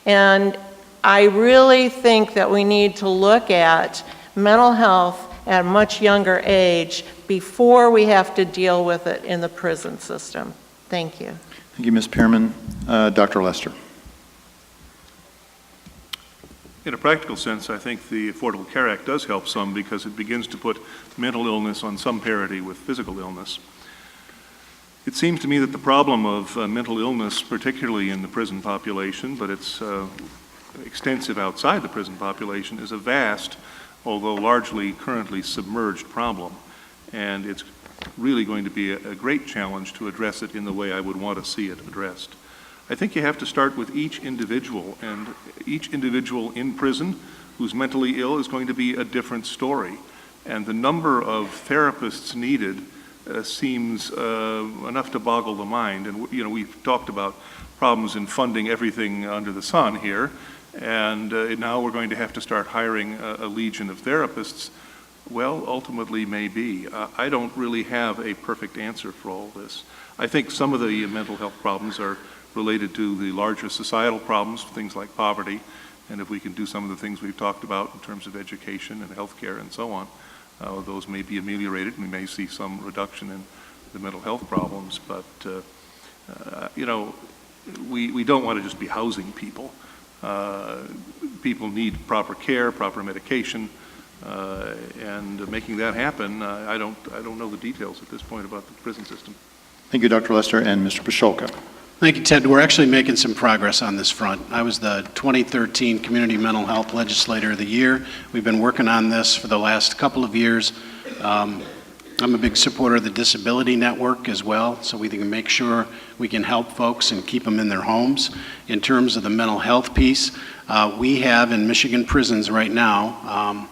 And I really think that we need to look at mental health at a much younger age before we have to deal with it in the prison system. Thank you. Thank you, Ms. Pearman. Dr. Lester. In a practical sense, I think the Affordable Care Act does help some because it begins to put mental illness on some parity with physical illness. It seems to me that the problem of mental illness, particularly in the prison population, but it's extensive outside the prison population, is a vast, although largely currently submerged problem. And it's really going to be a great challenge to address it in the way I would want to see it addressed. I think you have to start with each individual, and each individual in prison who's mentally ill is going to be a different story. And the number of therapists needed seems enough to boggle the mind. And we've talked about problems in funding everything under the sun here, and now we're going to have to start hiring a legion of therapists. Well, ultimately, maybe. I don't really have a perfect answer for all this. I think some of the mental health problems are related to the larger societal problems, things like poverty, and if we can do some of the things we've talked about in terms of education and healthcare and so on, those may be ameliorated. We may see some reduction in the mental health problems, but we don't want to just be housing people. People need proper care, proper medication, and making that happen, I don't know the details at this point about the prison system. Thank you, Dr. Lester, and Mr. Pasholka. Thank you, Ted. We're actually making some progress on this front. I was the 2013 Community Mental Health Legislator of the Year. We've been working on this for the last couple of years. I'm a big supporter of the Disability Network as well, so we can make sure we can help folks and keep them in their homes. In terms of the mental health piece, we have in Michigan prisons right now,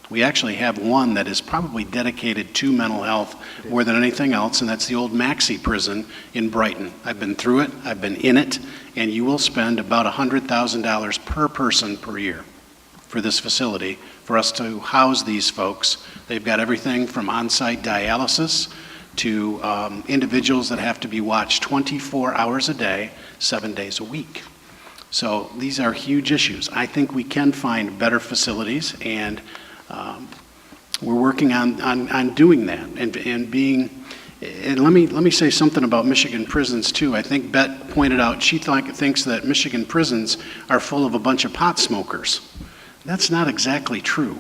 we actually have one that is probably dedicated to mental health more than anything else, and that's the old Maxie prison in Brighton. I've been through it, I've been in it, and you will spend about $100,000 per person per year for this facility for us to house these folks. They've got everything from on-site dialysis to individuals that have to be watched 24 hours a day, 7 days a week. So these are huge issues. I think we can find better facilities, and we're working on doing that and being. And let me say something about Michigan prisons too. I think Bet pointed out she thinks that Michigan prisons are full of a bunch of pot smokers. That's not exactly true.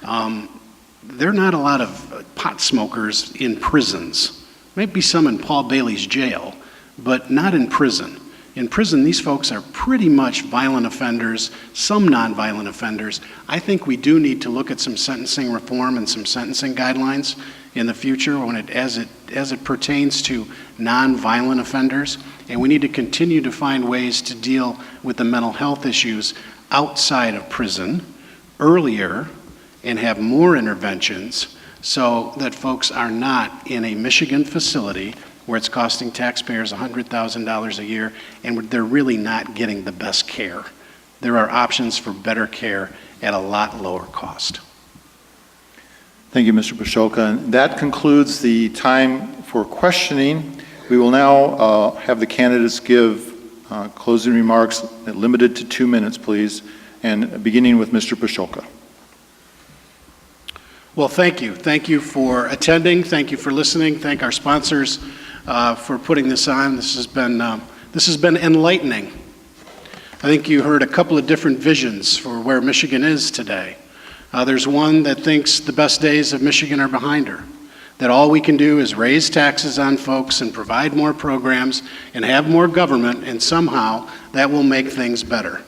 There are not a lot of pot smokers in prisons. Maybe some in Paul Bailey's jail, but not in prison. In prison, these folks are pretty much violent offenders, some nonviolent offenders. I think we do need to look at some sentencing reform and some sentencing guidelines in the future as it pertains to nonviolent offenders. And we need to continue to find ways to deal with the mental health issues outside of prison earlier and have more interventions so that folks are not in a Michigan facility where it's costing taxpayers $100,000 a year, and they're really not getting the best care. There are options for better care at a lot lower cost. Thank you, Mr. Pasholka. That concludes the time for questioning. We will now have the candidates give closing remarks limited to 2 minutes, please, and beginning with Mr. Pasholka. Well, thank you. Thank you for attending. Thank you for listening. Thank our sponsors for putting this on. This has been enlightening. I think you heard a couple of different visions for where Michigan is today. There's one that thinks the best days of Michigan are behind her, that all we can do is raise taxes on folks and provide more programs and have more government, and somehow that will make things better.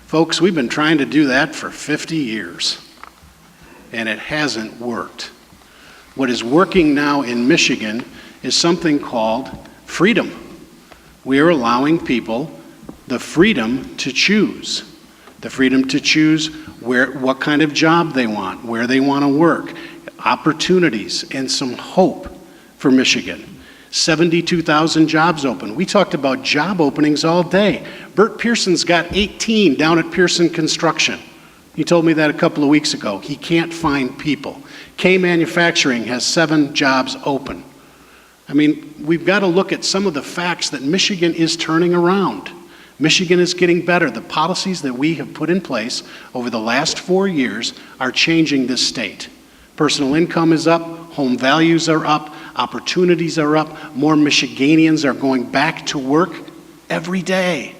Folks, we've been trying to do that for 50 years, and it hasn't worked. What is working now in Michigan is something called freedom. We are allowing people the freedom to choose. The freedom to choose what kind of job they want, where they want to work, opportunities, and some hope for Michigan. 72,000 jobs open. We talked about job openings all day. Bert Pearson's got 18 down at Pearson Construction. He told me that a couple of weeks ago. He can't find people. K Manufacturing has 7 jobs open. I mean, we've got to look at some of the facts that Michigan is turning around. Michigan is getting better. The policies that we have put in place over the last 4 years are changing this state. Personal income is up, home values are up, opportunities are up, more Michiganians are going back to work every day.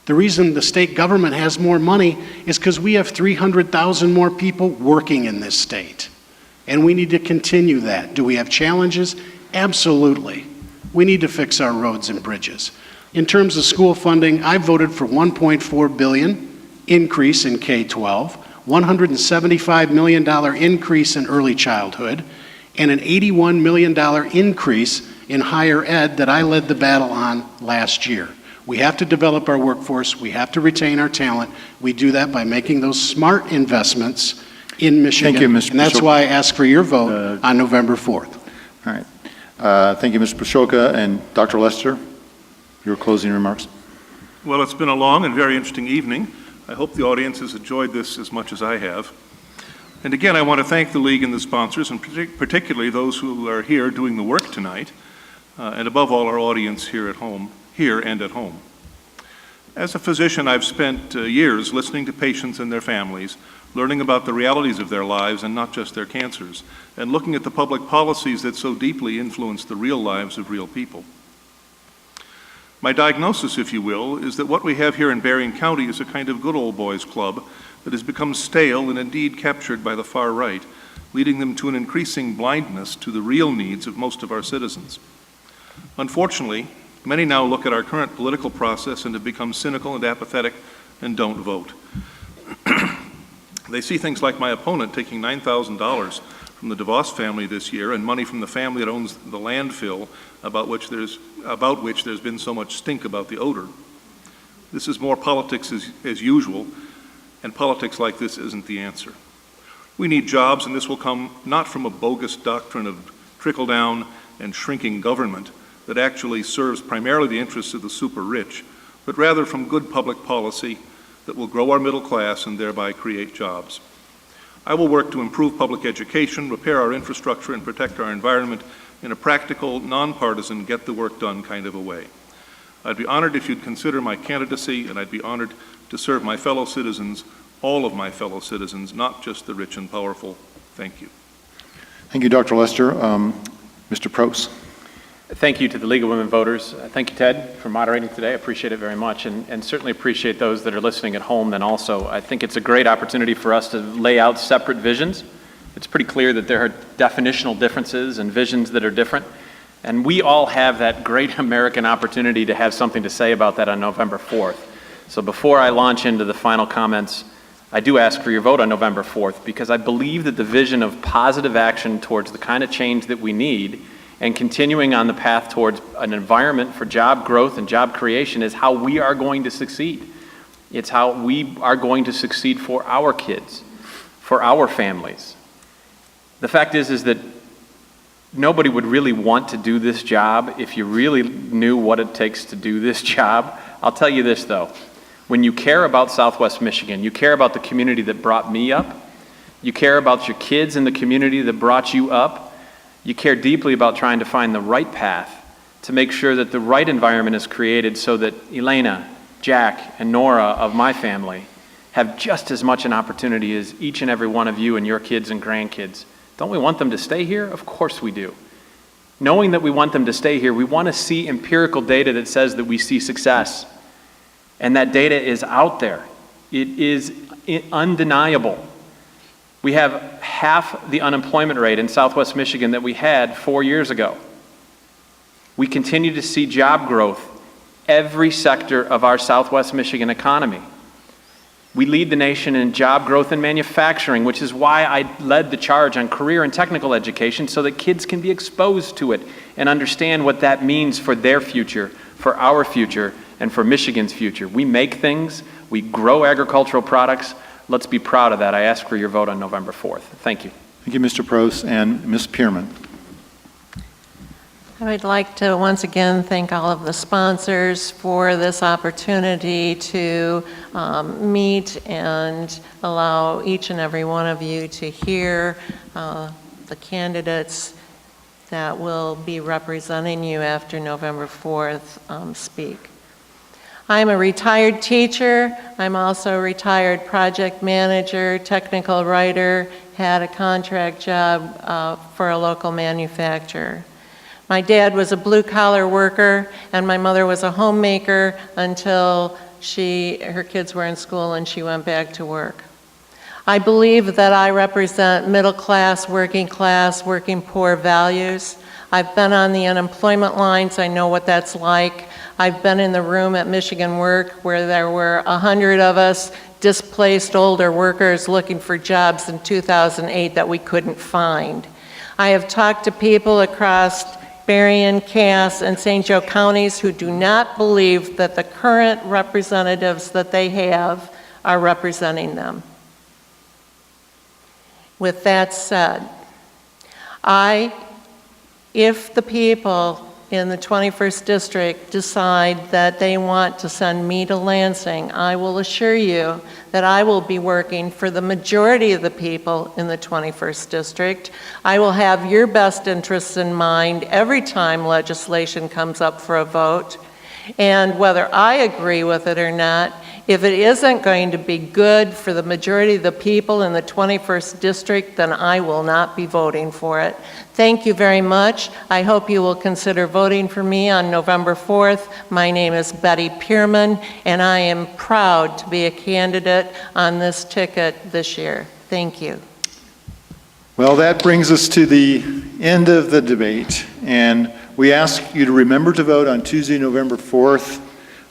The reason the state government has more money is because we have 300,000 more people working in this state. And we need to continue that. Do we have challenges? Absolutely. We need to fix our roads and bridges. In terms of school funding, I voted for $1.4 billion increase in K-12, $175 million increase in early childhood, and an $81 million increase in higher ed that I led the battle on last year. We have to develop our workforce. We have to retain our talent. We do that by making those smart investments in Michigan. Thank you, Mr. And that's Pashoka. why I ask for your vote on November 4th. All right. Thank you, Mr. Pashoka. And Dr. Lester, your closing remarks. Well, it's been a long and very interesting evening. I hope the audience has enjoyed this as much as I have. And again, I want to thank the League and the sponsors, and particularly those who are here doing the work tonight, and above all, our audience here and at home. As a physician, I've spent years listening to patients and their families, learning about the realities of their lives and not just their cancers, and looking at the public policies that so deeply influence the real lives of real people. My diagnosis, if you will, is that what we have here in Berrien County is a kind of good old boys club that has become stale and indeed captured by the far right, leading them to an increasing blindness to the real needs of most of our citizens. Unfortunately, many now look at our current political process and have become cynical and apathetic and don't vote. They see things like my opponent taking $9,000 from the DeVos family this year and money from the family that owns the landfill about which there's been so much stink about the odor. This is more politics as usual, and politics like this isn't the answer. We need jobs, and this will come not from a bogus doctrine of trickle-down and shrinking government that actually serves primarily the interests of the super rich, but rather from good public policy that will grow our middle class and thereby create jobs. I will work to improve public education, repair our infrastructure, and protect our environment in a practical, nonpartisan, get the work done kind of a way. I'd be honored if you'd consider my candidacy, and I'd be honored to serve my fellow citizens, all of my fellow citizens, not just the rich and powerful. Thank you. Thank you, Dr. Lester. Mr. Probst. Thank you to the League of Women Voters. Thank you, Ted, for moderating today. I appreciate it very much, and certainly appreciate those that are listening at home then also. I think it's a great opportunity for us to lay out separate visions. It's pretty clear that there are definitional differences and visions that are different, and we all have that great American opportunity to have something to say about that on November 4th. So before I launch into the final comments, I do ask for your vote on November 4th because I believe that the vision of positive action towards the kind of change that we need and continuing on the path towards an environment for job growth and job creation is how we are going to succeed. It's how we are going to succeed for our kids, for our families. The fact is that nobody would really want to do this job if you really knew what it takes to do this job. I'll tell you this though, when you care about Southwest Michigan, you care about the community that brought me up, you care about your kids in the community that brought you up, you care deeply about trying to find the right path to make sure that the right environment is created so that Elena, Jack, and Nora of my family have just as much an opportunity as each and every one of you and your kids and grandkids. Don't we want them to stay here? Of course we do. Knowing that we want them to stay here, we want to see empirical data that says that we see success. And that data is out there. It is undeniable. We have half the unemployment rate in Southwest Michigan that we had 4 years ago. We continue to see job growth every sector of our Southwest Michigan economy. We lead the nation in job growth in manufacturing, which is why I led the charge on career and technical education so that kids can be exposed to it and understand what that means for their future, for our future, and for Michigan's future. We make things, we grow agricultural products. Let's be proud of that. I ask for your vote on November 4th. Thank you. Thank you, Mr. Probst. And Ms. Pierman. I would like to once again thank all of the sponsors for this opportunity to meet and allow each and every one of you to hear the candidates that will be representing you after November 4th speak. I'm a retired teacher. I'm also a retired project manager, technical writer, had a contract job for a local manufacturer. My dad was a blue-collar worker, and my mother was a homemaker until her kids were in school and she went back to work. I believe that I represent middle class, working poor values. I've been on the unemployment lines. I know what that's like. I've been in the room at Michigan Work where there were 100 of us displaced older workers looking for jobs in 2008 that we couldn't find. I have talked to people across Berrien, Cass, and St. Joe counties who do not believe that the current representatives that they have are representing them. With that said, if the people in the 21st District decide that they want to send me to Lansing, I will assure you that I will be working for the majority of the people in the 21st District. I will have your best interests in mind every time legislation comes up for a vote. And whether I agree with it or not, if it isn't going to be good for the majority of the people in the 21st District, then I will not be voting for it. Thank you very much. I hope you will consider voting for me on November 4th. My name is Betty Pierman, and I am proud to be a candidate on this ticket this year. Thank you. Well, that brings us to the end of the debate, and we ask you to remember to vote on Tuesday, November 4th,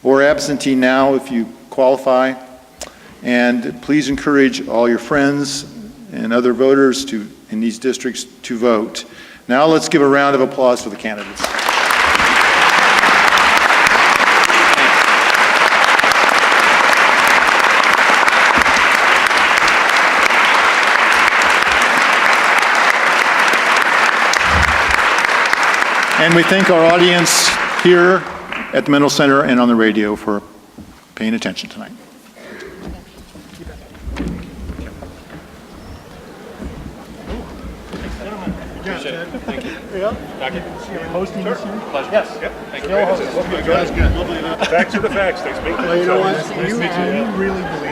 or absentee now if you qualify. And please encourage all your friends and other voters in these districts to vote. Now let's give a round of applause for the candidates. And we thank our audience here at the Mendel Center and on the radio for paying attention tonight. Thank you. Hosting this year? Pleasure. Yes. Yep. Thank you. That's good. Facts are the facts. Thanks for making Well, you know what? Nice to You meet you. really believe